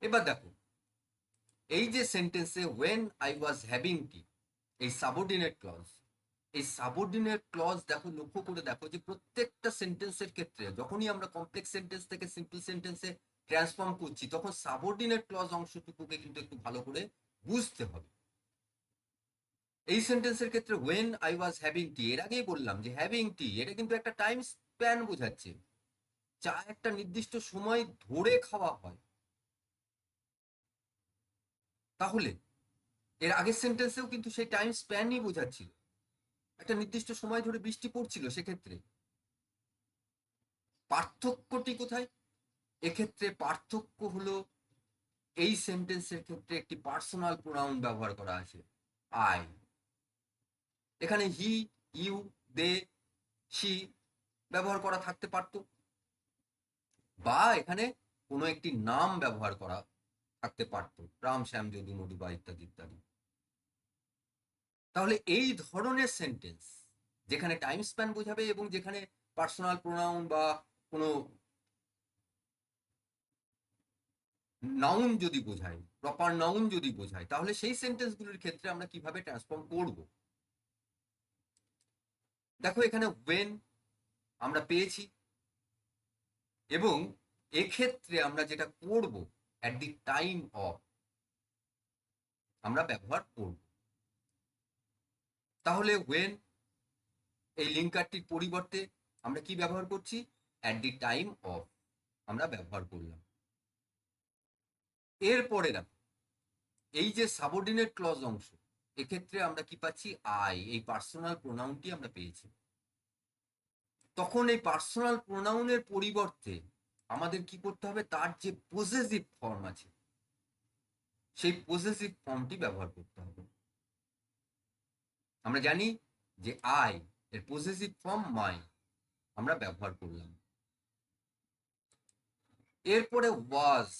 এবার দেখো এই যে সেন্টেন্সে when I was having tea, এই সাবঅর্ডিনেট ক্লজ, এই সাবঅর্ডিনেট ক্লজ দেখো, লক্ষ্য করে দেখো যে প্রত্যেকটা সেন্টেন্সের ক্ষেত্রে যখনই আমরা কমপ্লেক্স সেন্টেন্স থেকে সিম্পল সেন্টেন্সে ট্রান্সফর্ম করছি, তখন সাবঅর্ডিনেট ক্লজ অংশটুকুকে কিন্তু একটু ভালো করে বুঝতে হবে। এই সেন্টেন্সের ক্ষেত্রে when I was having tea, এর আগেই বললাম যে হ্যাভিং টি এটা কিন্তু একটা টাইম স্প্যান বোঝাচ্ছে, চা একটা নির্দিষ্ট সময় ধরে খাওয়া হয়। তাহলে এর আগের সেন্টেন্সেও কিন্তু সেই টাইম স্প্যানই বোঝাচ্ছিল, একটা নির্দিষ্ট সময় ধরে বৃষ্টি পড়ছিল। সেক্ষেত্রে পার্থক্যটি কোথায়? এক্ষেত্রে পার্থক্য হলো এই সেন্টেন্সের ক্ষেত্রে একটি পার্সোনাল প্রোনাউন ব্যবহার করা আছে, আই। এখানে হি, ইউ, দে, শি ব্যবহার করা থাকতে পারত, বা এখানে কোনো একটি নাম ব্যবহার করা থাকতে পারত, রাম শ্যাম যদু মধু বা ইত্যাদি ইত্যাদি। তাহলে এই ধরনের সেন্টেন্স যেখানে টাইম স্প্যান বোঝাবে এবং যেখানে পার্সোনাল প্রোনাউন বা কোনো নাউন যদি বোঝায়, প্রপার নাউন যদি বোঝায়, তাহলে সেই সেন্টেন্সগুলোর ক্ষেত্রে আমরা কিভাবে ট্রান্সফর্ম করব। দেখো এখানে ওয়েন আমরা পেয়েছি, এবং এক্ষেত্রে আমরা যেটা করব, অ্যাট দি টাইম অফ আমরা ব্যবহার করব। তাহলে ওয়েন এই লিঙ্কারটির পরিবর্তে আমরা কি ব্যবহার করছি? অ্যাট দি টাইম অফ আমরা ব্যবহার করলাম। এরপরে দেখো এই যে সাবঅর্ডিনেট ক্লজ অংশ, এক্ষেত্রে আমরা কি পাচ্ছি? আই, এই পার্সোনাল প্রোনাউনটি আমরা পেয়েছি। তখন এই পার্সোনাল প্রোনাউনের পরিবর্তে আমাদের কি করতে হবে? তার যে পজেসিভ ফর্ম আছে, সেই পজেসিভ ফর্মটি ব্যবহার করতে হবে। আমরা জানি যে আই এর পজেসিভ ফর্ম মাই, আমরা ব্যবহার করলাম। এরপরে ওয়াজ,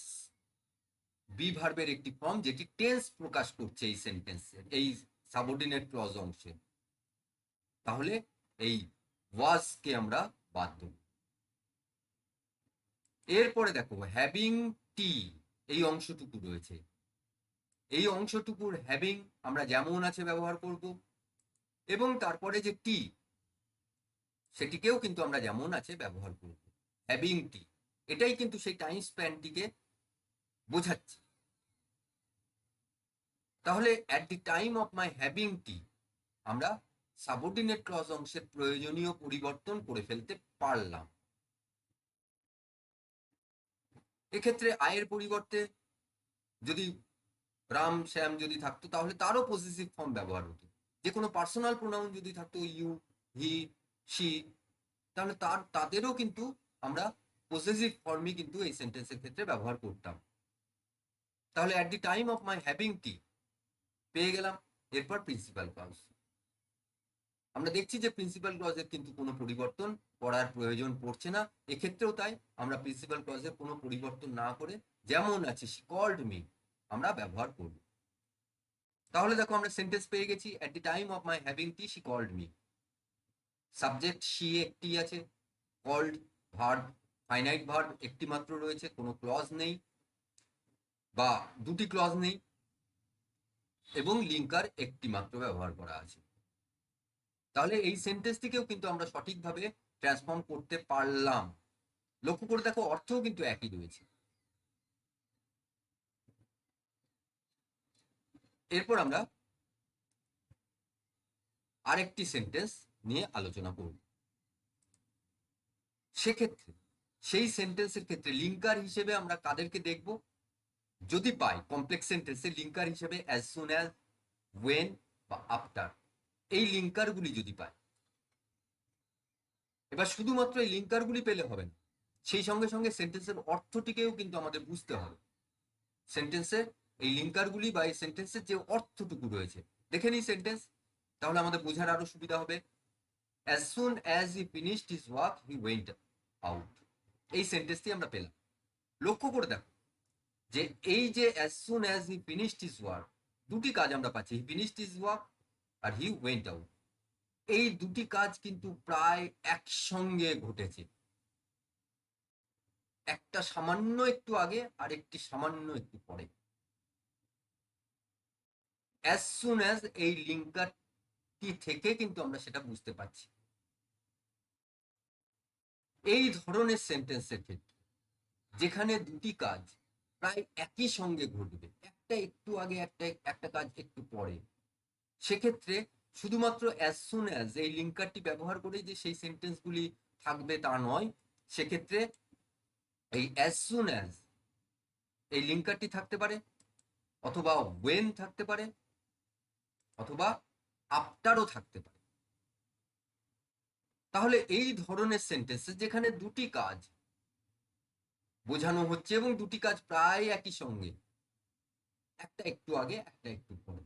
বি ভার্বের একটি ফর্ম যেটি টেন্স প্রকাশ করছে এই সেন্টেন্সের, এই সাবঅর্ডিনেট ক্লজ অংশে। তাহলে এই ওয়াজকে আমরা বাদ দেব। এরপরে দেখো হ্যাভিং টি, এই অংশটুকু রয়েছে, এই অংশটুকুর হ্যাভিং আমরা যেমন আছে ব্যবহার করব, এবং তারপরে যে টি, সেটিকেও কিন্তু আমরা যেমন আছে ব্যবহার করব। হ্যাভিং টি এটাই কিন্তু সেই টাইম স্প্যানটিকে বোঝাচ্ছে। তাহলে at the time of my having tea আমরা সাবঅর্ডিনেট ক্লজ অংশের প্রয়োজনীয় পরিবর্তন করে ফেলতে পারলাম। এক্ষেত্রে আয়ের পরিবর্তে যদি রাম শ্যাম যদি থাকতো, তাহলে তারও পজিটিভ ফর্ম ব্যবহার হতো। যে কোনো পার্সোনাল প্রোনাউন যদি থাকতো, ইউ, হি, শি, তাহলে তাদেরও কিন্তু আমরা পসেসিভ ফর্মই কিন্তু এই সেন্টেন্সের ক্ষেত্রে ব্যবহার করতাম। তাহলে at the time of my having টি পেয়ে গেলাম। এরপর প্রিন্সিপাল ক্লজ। আমরা দেখছি যে প্রিন্সিপাল ক্লজের কিন্তু কোনো পরিবর্তন করার প্রয়োজন পড়ছে না। এক্ষেত্রেও তাই, আমরা প্রিন্সিপাল ক্লজের কোনো পরিবর্তন না করে যেমন আছে শি কল্ড মি আমরা ব্যবহার করব। তাহলে দেখো আমরা সেন্টেন্স পেয়ে গেছি, at the time of my having tea she called me. Subject she একটি আছে, কল্ড ভার্ব, ফাইনাইট ভার্ব একটি মাত্র রয়েছে, কোনো ক্লজ নেই বা দুটি ক্লজ নেই, এবং লিঙ্কার একটি মাত্র ব্যবহার করা আছে। তাহলে এই সেন্টেন্সটিকেও কিন্তু আমরা সঠিকভাবে ট্রান্সফর্ম করতে পারলাম। লক্ষ্য করে দেখো, অর্থও কিন্তু একই রয়েছে। এরপর আমরা আরেকটি সেন্টেন্স নিয়ে আলোচনা করব। সেক্ষেত্রে সেই সেন্টেন্সের ক্ষেত্রে লিঙ্কার হিসেবে আমরা কাদেরকে দেখব? যদি পাই কমপ্লেক্স সেন্টেন্সে লিঙ্কার হিসেবে অ্যাজ সুন অ্যাজ, ওয়েন বা আফটার, এই লিঙ্কারগুলি যদি পাই, এবার শুধুমাত্র এই লিঙ্কারগুলি পেলে হবে না, সেই সঙ্গে সঙ্গে সেন্টেন্সের অর্থটিকেও কিন্তু আমাদের বুঝতে হবে। সেন্টেন্সের এই লিঙ্কারগুলি বা এই সেন্টেন্সের যে অর্থটুকু রয়েছে, দেখে নিই সেন্টেন্স, তাহলে আমাদের বোঝার আরো সুবিধা হবে। As soon as he finished his work, he went out. এই সেন্টেন্সটি আমরা পেলাম। লক্ষ্য করে দেখো যে এই যে as soon as he finished his work, দুটি কাজ আমরা পাচ্ছি, he finished his work R he went out। এই দুটি কাজ কিন্তু প্রায় একসঙ্গে ঘটেছে, একটা সামান্য একটু আগে আর একটি সামান্য একটু পরে। as soon as এই লিঙ্কারটি থেকে কিন্তু আমরা সেটা বুঝতে পারছি। এই ধরনের সেন্টেন্সের ক্ষেত্রে যেখানে দুটি কাজ প্রায় একই সঙ্গে ঘটবে, একটা একটু আগে একটা কাজ একটু পরে, সেক্ষেত্রে শুধুমাত্র অ্যাজ সুন অ্যাজ এই লিঙ্কারটি ব্যবহার করে যে সেই সেন্টেন্সগুলি থাকবে তা নয়, সেক্ষেত্রে এই অ্যাজ সুন অ্যাজ এই লিঙ্কারটি থাকতে পারে, অথবা ওয়েন থাকতে পারে, অথবা আফটারও থাকতে পারে। তাহলে এই ধরনের সেন্টেন্স যেখানে দুটি কাজ বোঝানো হচ্ছে এবং দুটি কাজ প্রায় একই সঙ্গে, একটা একটু আগে একটা একটু পরে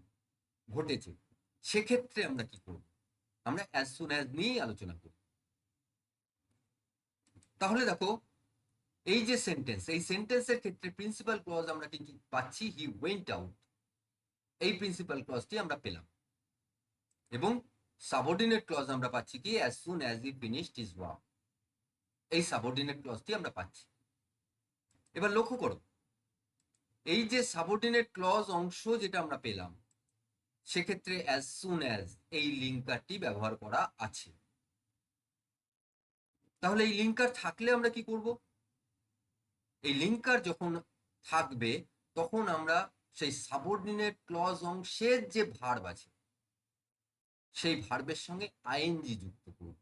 ঘটেছে, সেক্ষেত্রে আমরা কি করব? আমরা অ্যাজ সুন অ্যাজ নিয়েই আলোচনা করব। তাহলে দেখো, এই যে সেন্টেন্স, এই সেন্টেন্সের ক্ষেত্রে প্রিন্সিপাল ক্লজ আমরা কিন্তু পাচ্ছি হি ওয়েন্ট আউট, এই প্রিন্সিপাল ক্লজটি আমরা পেলাম, এবং সাবঅর্ডিনেট ক্লজ আমরা পাচ্ছি কি as soon as he finished his work, এই সাবঅর্ডিনেট ক্লজটি আমরা পাচ্ছি। এবার লক্ষ্য করো, এই যে সাবঅর্ডিনেট ক্লজ অংশ যেটা আমরা পেলাম, সেক্ষেত্রে অ্যাজ সুন অ্যাজ এই লিঙ্কারটি ব্যবহার করা আছে। তাহলে এই লিঙ্কার থাকলে আমরা কি করব? এই লিঙ্কার যখন থাকবে তখন আমরা সেই সাবঅর্ডিনেট ক্লজ অংশের যে ভার্ব আছে সেই ভার্বের সঙ্গে আইএনজি যুক্ত করব,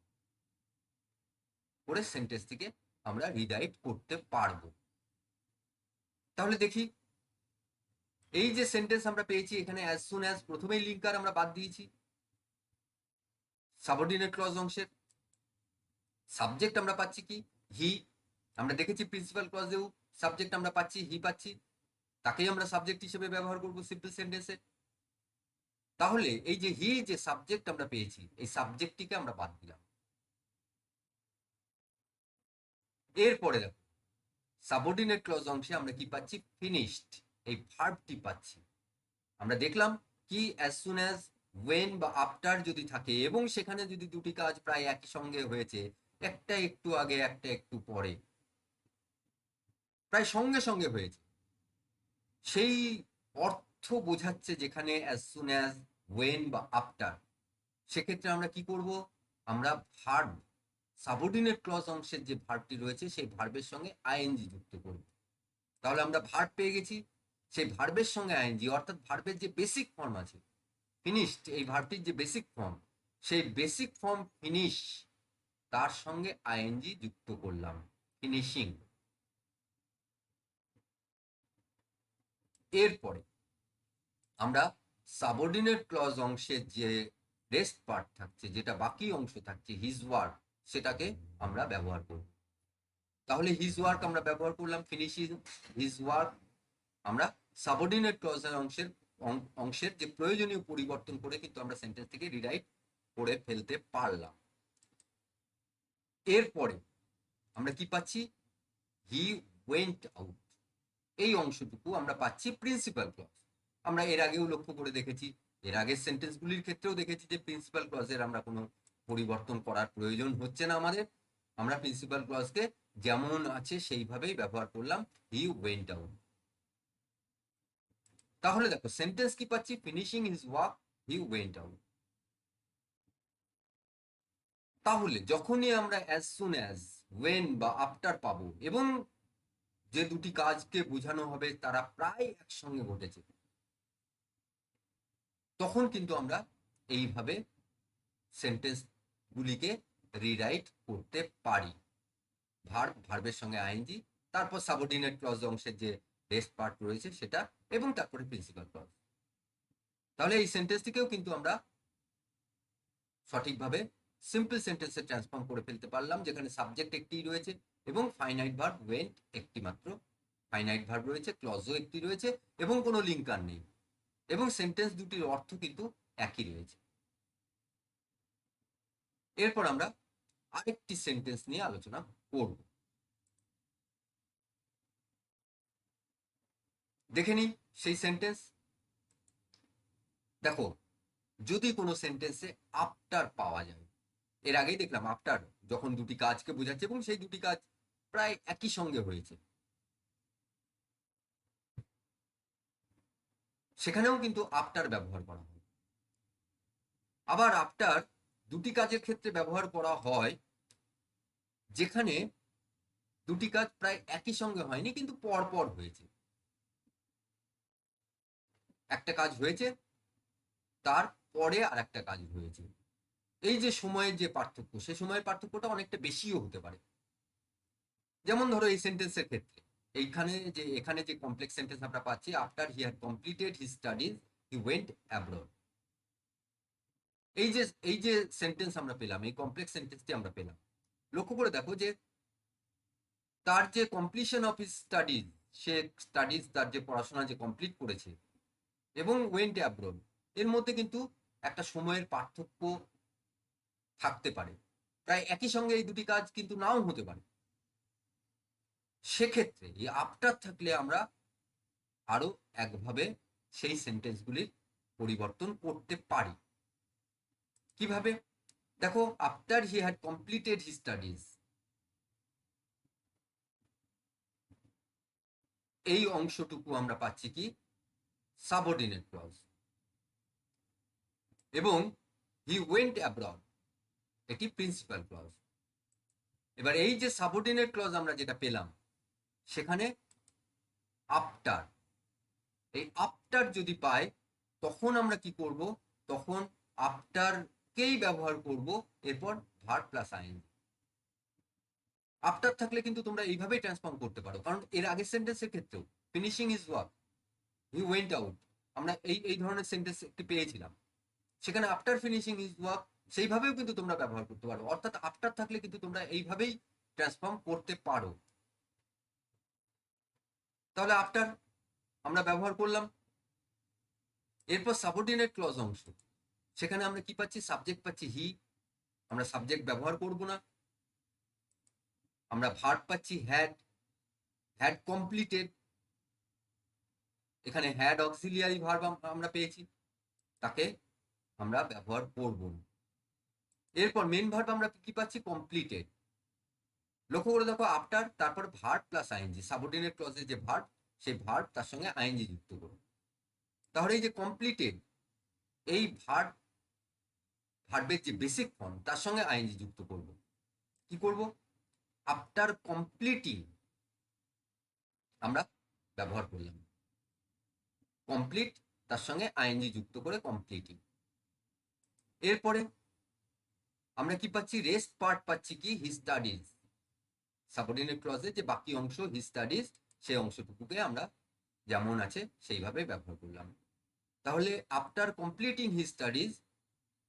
করে সেন্টেন্সটিকে আমরা রিরাইট করতে পারবো। তাহলে দেখি, এই যে সেন্টেন্স আমরা পেয়েছি, এখানে অ্যাজ সুন অ্যাজ প্রথমেই লিঙ্কার আমরা বাদ দিয়েছি সাবঅর্ডিনেট ক্লজ অংশের। সাবজেক্ট আমরা পাচ্ছি কি হি, আমরা দেখেছি প্রিন্সিপাল ক্লজেও সাবজেক্ট আমরা পাচ্ছি, হি পাচ্ছি, তাকেই আমরা সাবজেক্ট হিসেবে ব্যবহার করব সিম্পল সেন্টেন্সে। তাহলে এই যে হি যে সাবজেক্ট আমরা পেয়েছি, এই সাবজেক্টটিকে আমরা বাদ দিলাম। এরপরে দেখো, সাবঅর্ডিনেট ক্লজ অংশে আমরা কি পাচ্ছি? ফিনিশড, এই ভার্বটি পাচ্ছি। আমরা দেখলাম কি অ্যাজ সুন অ্যাজ, ওয়েন বা আফটার যদি থাকে এবং সেখানে যদি দুটি কাজ প্রায় একই সঙ্গে হয়েছে, একটা একটু আগে একটা একটু পরে, প্রায় সঙ্গে সঙ্গে হয়েছে, সেই অর্থ বোঝাচ্ছে যেখানে অ্যাজ সুন অ্যাজ, ওয়েন বা আফটার, সেক্ষেত্রে আমরা কি করব? আমরা ভার্ব, সাবঅর্ডিনেট ক্লজ অংশের যে ভার্বটি রয়েছে সেই ভার্বের সঙ্গে আইএনজি যুক্ত করব। তাহলে আমরা ভার্ব পেয়ে গেছি, সেই ভার্বের সঙ্গে আইএনজি, অর্থাৎ ভার্বের যে বেসিক ফর্ম আছে ফিনিশড, এই ভার্বটির যে বেসিক ফর্ম, সেই বেসিক ফর্ম ফিনিশ, তার সঙ্গে আইএনজি যুক্ত করলাম, ফিনিশিং। এরপরে আমরা সাবঅর্ডিনেট ক্লজ অংশের যে রেস্ট পার্ট থাকছে, যেটা বাকি অংশ থাকছে হিজ ওয়ার্ক, সেটাকে আমরা ব্যবহার করব। তাহলে হিজ ওয়ার্ক আমরা ব্যবহার করলাম, ফিনিশিং হিজ ওয়ার্ক আমরা সাবঅর্ডিনেট ক্লজের অংশের যে প্রয়োজনীয় পরিবর্তন করে কিন্তু আমরা সেন্টেন্স থেকে রিরাইট করে ফেলতে পারলাম। এরপরে আমরা কি পাচ্ছি, হি ওয়েন্ট আউট, এই অংশটুকু আমরা পাচ্ছি প্রিন্সিপাল ক্লজ। আমরা এর আগেও লক্ষ্য করে দেখেছি, এর আগের সেন্টেন্সগুলির ক্ষেত্রেও দেখেছি যে প্রিন্সিপাল ক্লজের আমরা কোনো পরিবর্তন করার প্রয়োজন হচ্ছে না আমাদের, আমরা প্রিন্সিপাল ক্লজকে যেমন আছে সেইভাবেই ব্যবহার করলাম, হি ওয়েন্ট আউট। তাহলে দেখো সেন্টেন্স কি পাচ্ছি, finishing his work he went out. তাহলে যখনই আমরা অ্যাজ সুন অ্যাজ, ওয়েন বা আফটার পাবো এবং যে দুটি কাজকে বোঝানো হবে তারা প্রায় একসঙ্গে ঘটেছে, তখন কিন্তু আমরা এইভাবে সেন্টেন্স গুলিকে রিরাইট করতে পারি। ভার্ব, ভার্বের সঙ্গে আইএনজি, তারপর সাবঅর্ডিনেট ক্লজ অংশের যে রেস্ট পার্ট রয়েছে সেটা, এবং তারপরে প্রিন্সিপাল ক্লজ। তাহলে এই সেন্টেন্সটিকেও কিন্তু আমরা সঠিকভাবে সিম্পল সেন্টেন্সে ট্রান্সফর্ম করে ফেলতে পারলাম, যেখানে সাবজেক্ট একটি রয়েছে এবং ফাইনাইট ভার্ব ওয়েন্ট একটি মাত্র ফাইনাইট ভার্ব রয়েছে, ক্লজও একটি রয়েছে এবং কোনো লিঙ্কার নেই, এবং সেন্টেন্স দুটির অর্থ কিন্তু একই রয়েছে। এরপর আমরা আরেকটি সেন্টেন্স নিয়ে আলোচনা করব। দেখে নিই সেই সেন্টেন্স। দেখো, যদি কোনো সেন্টেন্সে আফটার পাওয়া যায়, এর আগেই দেখলাম আফটার যখন দুটি কাজকে বোঝাচ্ছে এবং সেই দুটি কাজ প্রায় একই সঙ্গে হয়েছে, সেখানেও কিন্তু আফটার ব্যবহার করা হয়। আবার আফটার দুটি কাজের ক্ষেত্রে ব্যবহার করা হয় যেখানে দুটি কাজ প্রায় একই সঙ্গে হয়নি কিন্তু পরপর হয়েছে। একটা কাজ হয়েছে, তার পরে আর একটা কাজ হয়েছে, এই যে সময়ের যে পার্থক্য, সে সময়ের পার্থক্যটা অনেকটা বেশিও হতে পারে। যেমন ধরো এই সেন্টেন্সের ক্ষেত্রে এখানে যে কমপ্লেক্স সেন্টেন্স আমরা পাচ্ছি, after he had completed his studies he went abroad, এই যে সেন্টেন্স আমরা পেলাম, এই কমপ্লেক্স সেন্টেন্সটি আমরা পেলাম, লক্ষ্য করে দেখো যে তার যে completion of his studies, say studies তার যে পড়াশোনা যে কমপ্লিট করেছে, এবং ওয়েন্ট অ্যাব্রড, এর মধ্যে কিন্তু একটা সময়ের পার্থক্য থাকতে পারে, প্রায় একই সঙ্গে এই দুটি কাজ কিন্তু নাও হতে পারে। সেক্ষেত্রে এই আফটার থাকলে আমরা আরো একভাবে সেই সেন্টেন্সগুলির পরিবর্তন করতে পারি। কিভাবে? দেখো, after he had completed his studies, এই অংশটুকু আমরা পাচ্ছি কি, সাবঅর্ডিনেট ক্লজ, এবং হি ওয়েন্ট অ্যাব্রড এটি প্রিন্সিপাল ক্লজ। এবার এই যে সাবঅর্ডিনেট ক্লজ আমরা যেটা পেলাম, সেখানে আফটার, এই আফটার যদি পাই, তখন আমরা কি করব, তখন আফটারকেই ব্যবহার করব, এরপর ভার্ব প্লাস আইএনজি। আফটার থাকলে কিন্তু তোমরা এইভাবেই ট্রান্সফর্ম করতে পারো, কারণ এর আগের সেন্টেন্সের ক্ষেত্রেও finishing is work he went out, আমরা এই ধরনের সেন্টেন্স একটি পেয়েছিলাম, সেখানে আফটার ফিনিশিং ইজ ওয়ার্ক সেইভাবেও কিন্তু তোমরা ব্যবহার করতে পারো, অর্থাৎ আফটার থাকলে কিন্তু তোমরা এইভাবেই ট্রান্সফর্ম করতে পারো। তাহলে আফটার আমরা ব্যবহার করলাম। এরপর সাবঅর্ডিনেট ক্লজ অংশ, সেখানে আমরা কি পাচ্ছি, সাবজেক্ট পাচ্ছি হি, আমরা সাবজেক্ট ব্যবহার করব না, আমরা ভার্ব পাচ্ছি হ্যাড, হ্যাড কমপ্লিটেড, এখানে হ্যাড অক্সিলিয়ারি ভার্ব আমরা পেয়েছি, তাকে আমরা ব্যবহার করব না। এরপর মেন ভার্ব আমরা কি পাচ্ছি, কমপ্লিটেড। লক্ষ্য করে দেখো, আফটার তারপর ভার্ব প্লাস আইএনজি, সাবঅর্ডিনেট ক্লজের যে ভার্ব, সেই ভার্ব তার সঙ্গে আইএনজি যুক্ত করব। তাহলে এই যে কমপ্লিটেড, এই ভার্বের যে বেসিক ফর্ম, তার সঙ্গে আইএনজি যুক্ত করব। কি করব, আফটার কমপ্লিটিং আমরা ব্যবহার করলাম, কমপ্লিট তার সঙ্গে আইএনজি যুক্ত করে কমপ্লিটিং। এরপরে আমরা কি পাচ্ছি, রেস্ট পার্ট পাচ্ছি কি, হি স্টাডিজ, সাবঅর্ডিনেট ক্লজের যে বাকি অংশ হি স্টাডিজ, সেই অংশটুকুকে আমরা যেমন আছে সেইভাবে ব্যবহার করলাম। তাহলে আফটার কমপ্লিটিং হি স্টাডিজ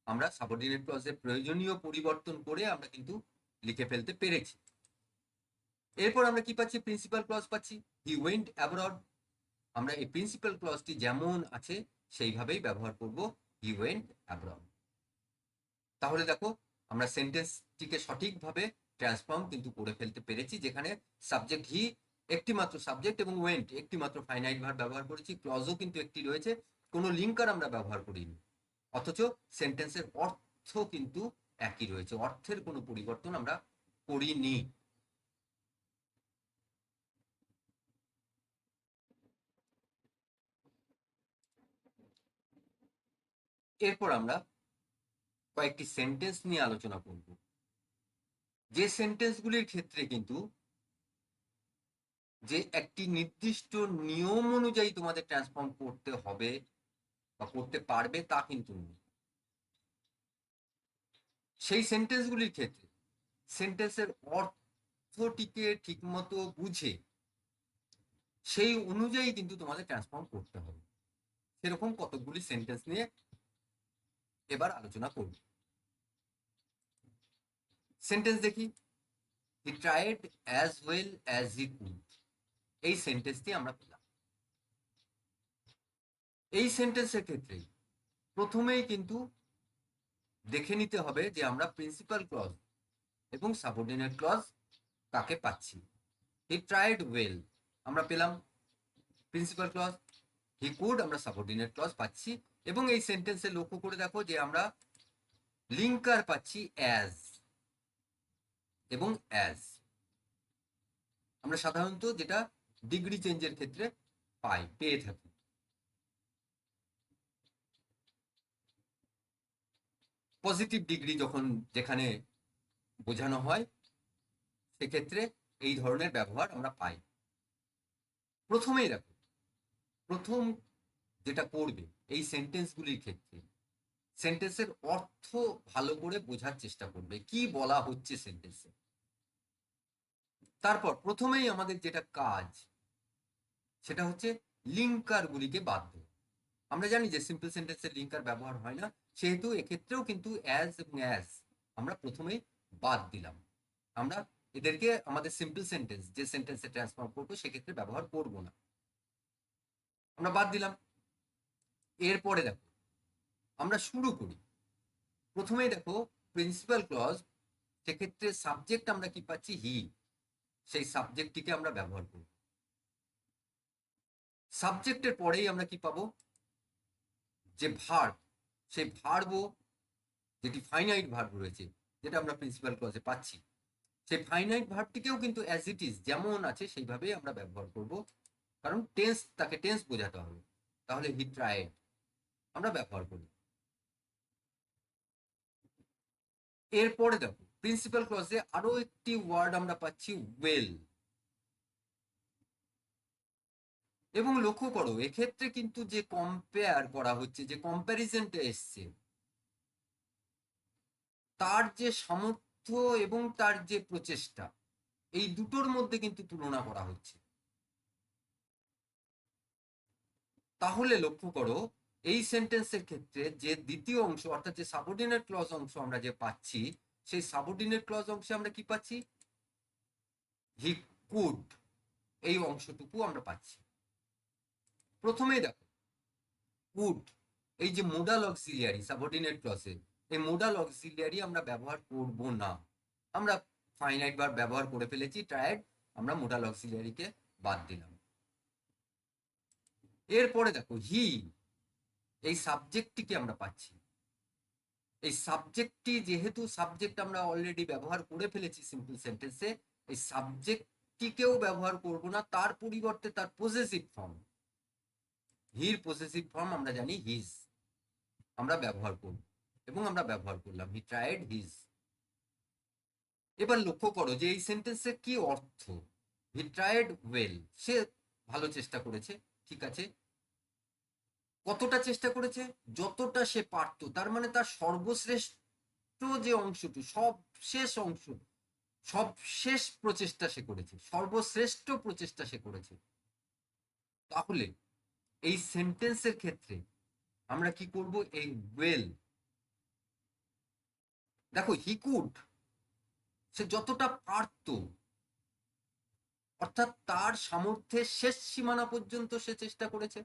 আমরা সাবঅর্ডিনেট ক্লজের প্রয়োজনীয় পরিবর্তন করে আমরা কিন্তু লিখে ফেলতে পেরেছি। এরপর আমরা কি পাচ্ছি, প্রিন্সিপাল ক্লজ পাচ্ছি, হি ওয়েন্ট অ্যাব্রড। আমরা এই প্রিন্সিপাল ক্লজটি যেমন আছে সেইভাবেই ব্যবহার করব, হি ওয়েন্ট অ্যাব্রড। তাহলে দেখো আমরা সেন্টেন্সটিকে সঠিকভাবে ট্রান্সফর্ম কিন্তু করে ফেলতে পেরেছি, যেখানে সাবজেক্ট হি একটি মাত্র সাবজেক্ট এবং ওয়েন্ট একটি মাত্র ফাইনাইট ভার্ব ব্যবহার করেছি, ক্লজও কিন্তু একটি রয়েছে, কোনো লিঙ্কার আমরা ব্যবহার করিনি, অথচ সেন্টেন্সের অর্থ কিন্তু একই রয়েছে, অর্থের কোনো পরিবর্তন আমরা করিনি। এরপর আমরা কয়েকটি সেন্টেন্স নিয়ে আলোচনা করব, যে সেন্টেন্সগুলির ক্ষেত্রে কিন্তু যে একটি নির্দিষ্ট নিয়ম অনুযায়ী তোমাদের ট্রান্সফর্ম করতে হবে বা করতে পারবে তা কিন্তু নেই। সেই সেন্টেন্সগুলির ক্ষেত্রে সেন্টেন্সের অর্থটিকে ঠিকমতো বুঝে সেই অনুযায়ী কিন্তু তোমাদের ট্রান্সফর্ম করতে হবে। সেরকম কতগুলি সেন্টেন্স নিয়ে এবার আলোচনা করব। সেন্টেন্স দেখি, he tried as well as he could, এই সেন্টেন্সটি আমরা পেলাম। এই সেন্টেন্সের ক্ষেত্রে প্রথমেই কিন্তু দেখে নিতে হবে যে আমরা প্রিন্সিপাল ক্লজ এবং সাবঅর্ডিনেট ক্লজ কাকে পাচ্ছি। হি ট্রাইড ওয়েল আমরা পেলাম প্রিন্সিপাল ক্লজ, হি কুড আমরা সাবঅর্ডিনেট ক্লজ পাচ্ছি, এবং এই সেন্টেন্সে লক্ষ্য করে দেখো যে আমরা লিঙ্কার পাচ্ছি অ্যাজ এবং অ্যাজ। আমরা সাধারণত যেটা ডিগ্রি চেঞ্জের ক্ষেত্রে পেয়ে থাকি। পজিটিভ ডিগ্রি যখন যেখানে বোঝানো হয় সেক্ষেত্রে এই ধরনের ব্যবহার আমরা পাই। প্রথমেই দেখো, প্রথম যেটা করবে এই সেন্টেন্সগুলির ক্ষেত্রে সেন্টেন্সের অর্থ ভালো করে বোঝার চেষ্টা করবে, কি বলা হচ্ছে সেন্টেন্সে। তারপর প্রথমেই আমাদের যেটা কাজ সেটা হচ্ছে লিঙ্কার গুলিকে বাদ দেওয়া। আমরা জানি যে সিম্পল সেন্টেন্সের লিঙ্কার ব্যবহার হয় না, সেহেতু এক্ষেত্রেও কিন্তু অ্যাজ এবং অ্যাজ আমরা প্রথমেই বাদ দিলাম। আমরা এদেরকে আমাদের সিম্পল সেন্টেন্স যে সেন্টেন্সে ট্রান্সফর্ম করবো সেক্ষেত্রে ব্যবহার করব না, আমরা বাদ দিলাম। এরপরে দেখো আমরা শুরু করি, প্রথমেই দেখো প্রিন্সিপাল ক্লজ, সেক্ষেত্রে সাবজেক্ট আমরা কি পাচ্ছি, হি, সেই সাবজেক্টটিকে আমরা ব্যবহার করব। সাবজেক্টের পরেই আমরা কি পাবো, যে ভার্ব, সেই ভার্বও যেটি ফাইনাইট ভার্ব রয়েছে যেটা আমরা প্রিন্সিপাল ক্লজে পাচ্ছি, সেই ফাইনাইট ভার্বটিকেও কিন্তু অ্যাজ ইট ইজ যেমন আছে সেইভাবেই আমরা ব্যবহার করব, কারণ টেন্স, তাকে টেন্স বোঝাতে হবে। তাহলে হি ট্রাইড আমরা ব্যবহার করি। এরপরে দেখো প্রিন্সিপাল ক্লজে আরো একটি ওয়ার্ড আমরা পাচ্ছি, ওয়েল। এবং লক্ষ্য করো এক্ষেত্রে কিন্তু যে কম্পেয়ার করা হচ্ছে, যে কম্প্যারিজনটা এসছে, তার যে সামর্থ্য এবং তার যে প্রচেষ্টা, এই দুটোর মধ্যে কিন্তু তুলনা করা হচ্ছে। তাহলে লক্ষ্য করো এই সেন্টেন্সের ক্ষেত্রে যে দ্বিতীয় অংশ অর্থাৎ যে সাবঅর্ডিনেট ক্লজ অংশ আমরা যে পাচ্ছি, সেই সাবঅর্ডিনেট ক্লজ অংশে আমরা কি পাচ্ছি, হি কুড, এই অংশটুকু আমরা পাচ্ছি। প্রথমেই দেখো কুড, এই যে মোডাল অক্সিলিয়ারি সাবঅর্ডিনেট ক্লজে, এই মোডাল অক্সিলিয়ারি আমরা ব্যবহার করব না, আমরা ফাইনাইট ভার্ব ব্যবহার করে ফেলেছি, ট্রাইড, আমরা মোডাল অক্সিলিয়ারিকে বাদ দিলাম। এরপরে দেখো হি, এই সাবজেক্টটিকে আমরা পাচ্ছি। এই সাবজেক্টটি যেহেতু সাবজেক্ট আমরা অলরেডি ব্যবহার করে ফেলেছি সিম্পল সেন্টেন্সে, এই সাবজেক্টটিকেও ব্যবহার করব না, তার পরিবর্তে তার পজেসিভ ফর্ম, হির পজেসিভ ফর্ম আমরা জানি হিজ, আমরা ব্যবহার করব এবং আমরা ব্যবহার করলাম, হি ট্রাইড হিজ। এবার লক্ষ্য করো যে এই সেন্টেন্সের কি অর্থ, হি ট্রাইড ওয়েল, সে ভালো চেষ্টা করেছে, ঠিক আছে। কতটা চেষ্টা করেছে, যতটা সে পারত, তার মানে তার সর্বশ্রেষ্ঠ যে অংশটি, সবশেষ অংশ, সবশেষ প্রচেষ্টা সে করেছে, সর্বশ্রেষ্ঠ প্রচেষ্টা সে করেছে। তাহলে এই সেন্টেন্সের ক্ষেত্রে আমরা কি করব, এই ওয়েল, দেখো হি কুড, সে যতটা পারত, অর্থাৎ তার সামর্থ্যের শেষ সীমানা পর্যন্ত সে চেষ্টা করেছে।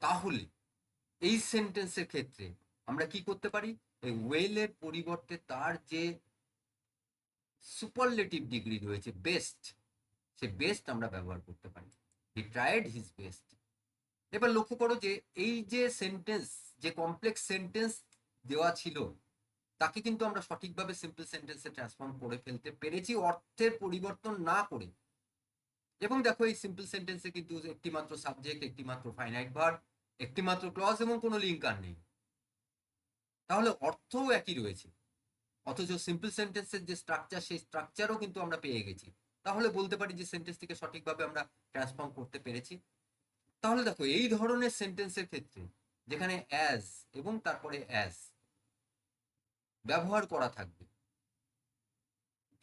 তাহলে এই সেন্টেন্সের ক্ষেত্রে আমরা কি করতে পারি, এই ওয়েলের পরিবর্তে তার যে সুপারলেটিভ ডিগ্রি রয়েছে, বেস্ট, সে বেস্ট আমরা ব্যবহার করতে পারি। He tried his best. এবার লক্ষ্য করো যে এই যে সেন্টেন্স, যে কমপ্লেক্স সেন্টেন্স দেওয়া ছিল, তাকে কিন্তু আমরা সঠিকভাবে সিম্পল সেন্টেন্সে ট্রান্সফর্ম করে ফেলতে পেরেছি অর্থের পরিবর্তন না করে। এবং দেখো এই সিম্পল সেন্টেন্সে কিন্তু একটি মাত্র সাবজেক্ট, একটি মাত্র ফাইনাইট ভার্ব, একটি মাত্র ক্লজ এবং কোনো লিঙ্কার নেই। তাহলে অর্থও একই রয়েছে, অথচ সিম্পল সেন্টেন্সের যে স্ট্রাকচার, সেই স্ট্রাকচারও কিন্তু আমরা পেয়ে গেছি। তাহলে বলতে পারি যে সেন্টেন্সটিকে সঠিকভাবে আমরা ট্রান্সফর্ম করতে পেরেছি। তাহলে দেখো এই ধরনের সেন্টেন্সের ক্ষেত্রে যেখানে অ্যাজ এবং তারপরে অ্যাজ ব্যবহার করা থাকবে,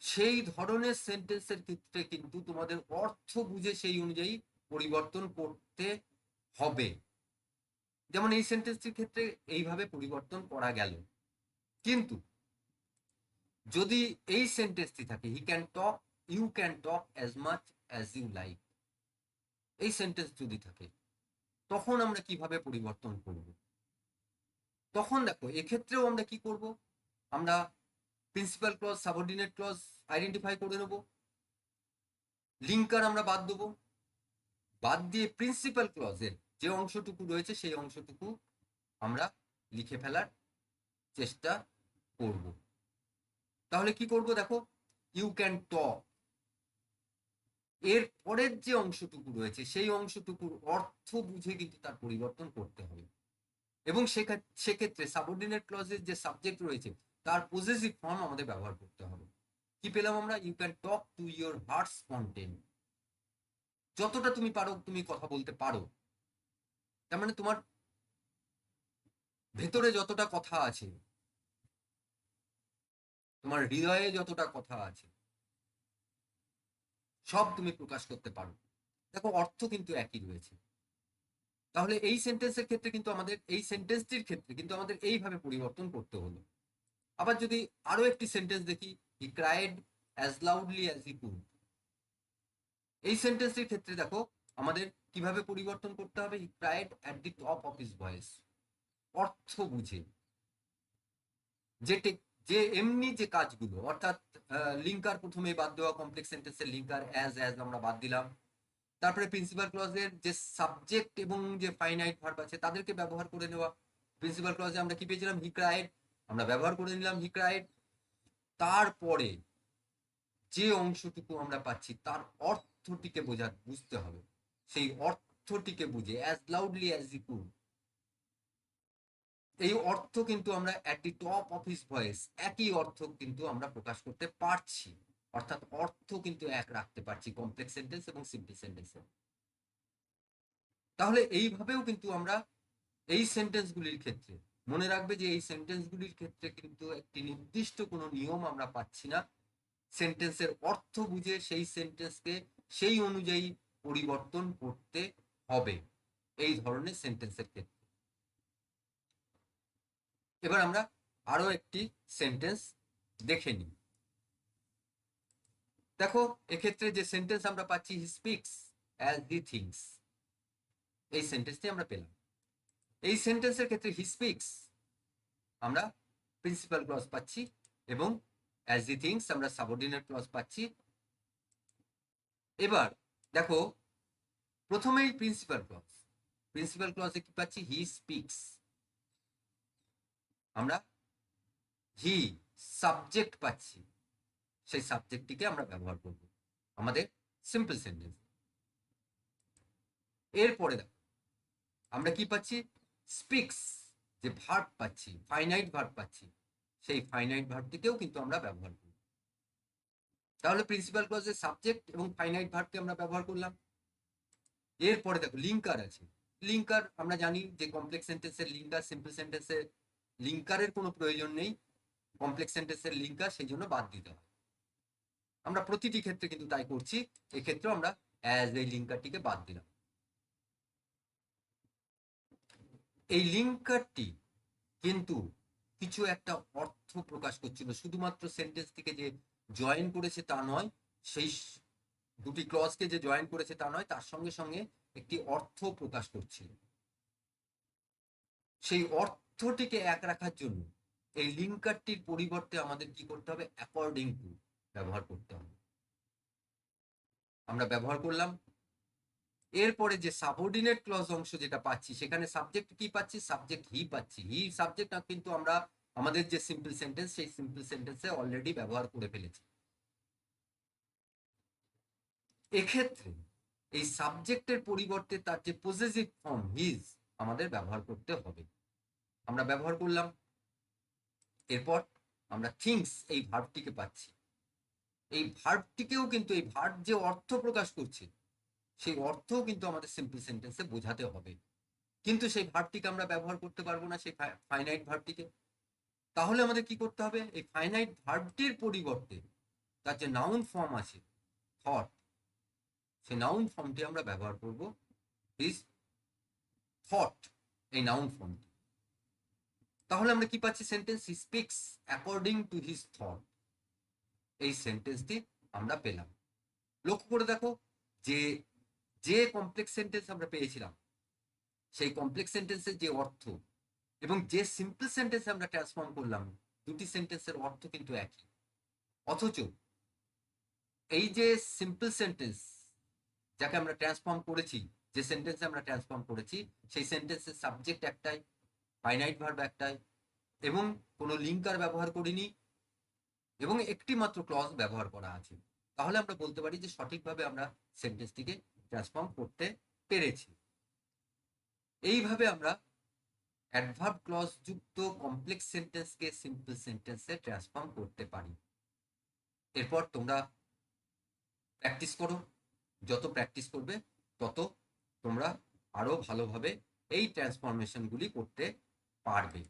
সেই ধরনের সেন্টেন্সের ক্ষেত্রে কিন্তু তোমাদের অর্থ বুঝে সেই অনুযায়ী পরিবর্তন করতে হবে। যেমন এই সেন্টেন্সটির ক্ষেত্রে এইভাবে পরিবর্তন করা গেল, কিন্তু যদি এই সেন্টেন্সটি থাকে he can talk, you can talk as much as you like, এই সেন্টেন্স যদি থাকে, তখন আমরা কিভাবে পরিবর্তন করব? তখন দেখো এক্ষেত্রেও আমরা কি করব, আমরা principal clause, subordinate clause identify করে নেব, লিঙ্কার আমরা বাদ দেবো, বাদ দিয়ে প্রিন্সিপাল ক্লজের যে অংশটুকু রয়েছে সেই অংশটুকু আমরা লিখে ফেলার চেষ্টা করব। তাহলে কি করব, দেখো ইউ ক্যান টক, এর পরের যে অংশটুকু রয়েছে সেই অংশটুকুর অর্থ বুঝে কিন্তু তার পরিবর্তন করতে হবে। এবং সেক্ষেত্রে সাবঅর্ডিনেট ক্লজের যে সাবজেক্ট রয়েছে তার পজেসিভ ফর্ম আমাদের ব্যবহার করতে হবে। কি পেলাম আমরা, you can talk to your hearts content, যতটা তুমি পারো তুমি কথা বলতে পারো। তার মানে তোমার ভেতরে যতটা কথা আছে, তোমার হৃদয়ে যতটা কথা আছে, সব তুমি প্রকাশ করতে পারো। দেখো অর্থ কিন্তু একই রয়েছে। তাহলে এই সেন্টেন্সের ক্ষেত্রে কিন্তু আমাদের, এই সেন্টেন্সটির ক্ষেত্রে কিন্তু আমাদের এইভাবে পরিবর্তন করতে হলো। আবার যদি আরো একটি সেন্টেন্স দেখি, he cried as loudly as he could, এই সেন্টেন্সটির ক্ষেত্রে দেখো আমাদের কিভাবে পরিবর্তন করতে হবে, he cried at the top of his voice, অর্থ বুঝে। যে যে এমনি যে কাজগুলো, অর্থাৎ লিঙ্কার প্রথমে বাদ দেওয়া, কমপ্লেক্স সেন্টেন্সের লিঙ্কার অ্যাজ অ্যাজ আমরা বাদ দিলাম, তারপরে প্রিন্সিপাল ক্লজের যে সাবজেক্ট এবং যে ফাইনাইট ভার্ব আছে তাদেরকে ব্যবহার করে নেওয়া। প্রিন্সিপাল ক্লজে আমরা কি পেয়েছিলাম, হি ক্রাইড, আমরা ব্যবহার করে নিলাম হি ক্রাইড। তারপরে যে অংশটুকু আমরা পাচ্ছি তার অর্থটিকে বুঝতে হবে, সেই অর্থটিকে বুঝে as loudly as he could, এই অর্থ কিন্তু আমরা at the top of his voice, একই অর্থ কিন্তু আমরা প্রকাশ করতে পারছি। অর্থাৎ অর্থ কিন্তু এক রাখতে পারছি কমপ্লেক্স সেন্টেন্স এবং সিম্পল সেন্টেন্সে। তাহলে এইভাবেও কিন্তু আমরা এই সেন্টেন্সগুলির ক্ষেত্রে মনে রাখবে যে এই সেন্টেন্সগুলির ক্ষেত্রে কিন্তু একটি নির্দিষ্ট কোনো নিয়ম আমরা পাচ্ছি না, সেন্টেন্সের অর্থ বুঝে সেই সেন্টেন্সকে সেই অনুযায়ী পরিবর্তন করতে হবে এই ধরনের সেন্টেন্সের ক্ষেত্রে। এবার আমরা আরো একটি সেন্টেন্স দেখে নিই। দেখো এক্ষেত্রে যে সেন্টেন্স আমরা পাচ্ছি, he speaks as the things, এই সেন্টেন্সটি আমরা পেলাম। এই সেন্টেন্সের ক্ষেত্রে হি স্পিক্স আমরা প্রিন্সিপাল ক্লজ পাচ্ছি এবং অ্যাজ দি থিংস আমরা সাবঅর্ডিনেট ক্লজ পাচ্ছি। এবার দেখো প্রথমেই প্রিন্সিপাল ক্লজ, প্রিন্সিপাল ক্লজে কি পাচ্ছি, হি স্পিক্স, আমরা হি সাবজেক্ট পাচ্ছি, সেই সাবজেক্টটিকে আমরা ব্যবহার করব আমাদের সিম্পল সেন্টেন্স। এরপরে দেখো আমরা কি পাচ্ছি, স্পিক্স, যে ভার্ব পাচ্ছি, ফাইনাইট ভার্ব পাচ্ছি, সেই ফাইনাইট ভার্বটিকেও কিন্তু আমরা ব্যবহার করব। তাহলে প্রিন্সিপাল ক্লজের সাবজেক্ট এবং ফাইনাইট ভার্বকে আমরা ব্যবহার করলাম। এরপরে দেখো লিঙ্কার আছে, লিঙ্কার আমরা জানি যে কমপ্লেক্স সেন্টেন্সের লিঙ্কার, সিম্পল সেন্টেন্সের লিঙ্কারের কোনো প্রয়োজন নেই, কমপ্লেক্স সেন্টেন্সের লিঙ্কার সেই জন্য বাদ দিতে হয়। আমরা প্রতিটি ক্ষেত্রে কিন্তু তাই করছি, এক্ষেত্রেও আমরা অ্যাজ এই লিঙ্কারটিকে বাদ দিলাম। এই লিঙ্কারটি কিন্তু কিছু একটা অর্থ প্রকাশ করছিল, শুধুমাত্র সেন্টেন্স থেকে যে জয়েন করেছে তা নয়, সেই দুটি ক্লজকে যে জয়েন করেছে তা নয়, তার সঙ্গে সঙ্গে একটি অর্থ প্রকাশ করছিল। সেই অর্থটিকে এক রাখার জন্য এই লিঙ্কারটির পরিবর্তে আমাদের কি করতে হবে? অ্যাকর্ডিং টু ব্যবহার করতে হবে। আমরা ব্যবহার করলাম। এরপরে যে সাবঅর্ডিনেট ক্লজ অংশ যেটা পাচ্ছি, সেখানে সাবজেক্ট কি পাচ্ছি? সাবজেক্ট হি পাচ্ছি। হি সাবজেক্ট কিন্তু আমরা আমাদের যে সিম্পল সেন্টেন্স, সেই সিম্পল সেন্টেন্সে অলরেডি ব্যবহার করে ফেলেছি। এক্ষেত্রে এই সাবজেক্টের পরিবর্তে তার যে পজেসিভ ফর্ম হিজ আমাদের ব্যবহার করতে হবে। আমরা ব্যবহার করলাম। এরপর আমরা থিংস এই ভার্বটিকে পাচ্ছি। এই ভার্বটিকেও কিন্তু, এই ভার্ব যে অর্থ প্রকাশ করছে, সেই অর্থও কিন্তু আমাদের সিম্পল সেন্টেন্সে বোঝাতে হবে। কিন্তু সেই ভার্বটিকে আমরা ব্যবহার করতে পারবো না, সেই ফাইনাইট ভার্বটিকে। তাহলে আমাদের কি করতে হবে? এই ফাইনাইট ভার্বটির পরিবর্তে তার যে নাউন ফর্ম আছে থট, সেই নাউন ফর্মটি আমরা ব্যবহার করব হিজ থট, এই নাউন ফর্মটি। তাহলে আমরা কি পাচ্ছি? Sentence he speaks according to his thought, এই সেন্টেন্সটি আমরা পেলাম। লক্ষ্য করে দেখো যে যে কমপ্লেক্স সেন্টেন্স আমরা পেয়েছিলাম, সেই কমপ্লেক্স সেন্টেন্সের যে অর্থ এবং যে সিম্পল সেন্টেন্স আমরা ট্রান্সফর্ম করলাম, দুটি সেন্টেন্সের অর্থ কিন্তু একই। অথচ এই যে সিম্পল সেন্টেন্স যাকে আমরা ট্রান্সফর্ম করেছি, যে সেন্টেন্সে আমরা ট্রান্সফর্ম করেছি, সেই সেন্টেন্সের সাবজেক্ট একটাই, ফাইনাইট ভার্ব একটাই, এবং কোনো লিঙ্কার ব্যবহার করিনি, এবং একটি মাত্র ক্লজ ব্যবহার করা আছে। তাহলে আমরা বলতে পারি যে সঠিকভাবে আমরা সেন্টেন্সটিকে ট্রান্সফর্ম করতে পেরেছি। এইভাবে আমরা অ্যাডভার্ব ক্লজ যুক্ত কমপ্লেক্স সেন্টেন্সকে সিম্পল সেন্টেন্সে ট্রান্সফর্ম করতে পারি। এরপর তোমরা প্র্যাকটিস করো। যত প্র্যাকটিস করবে তত তোমরা আরো ভালোভাবে এই ট্রান্সফরমেশনগুলি করতে পারবে।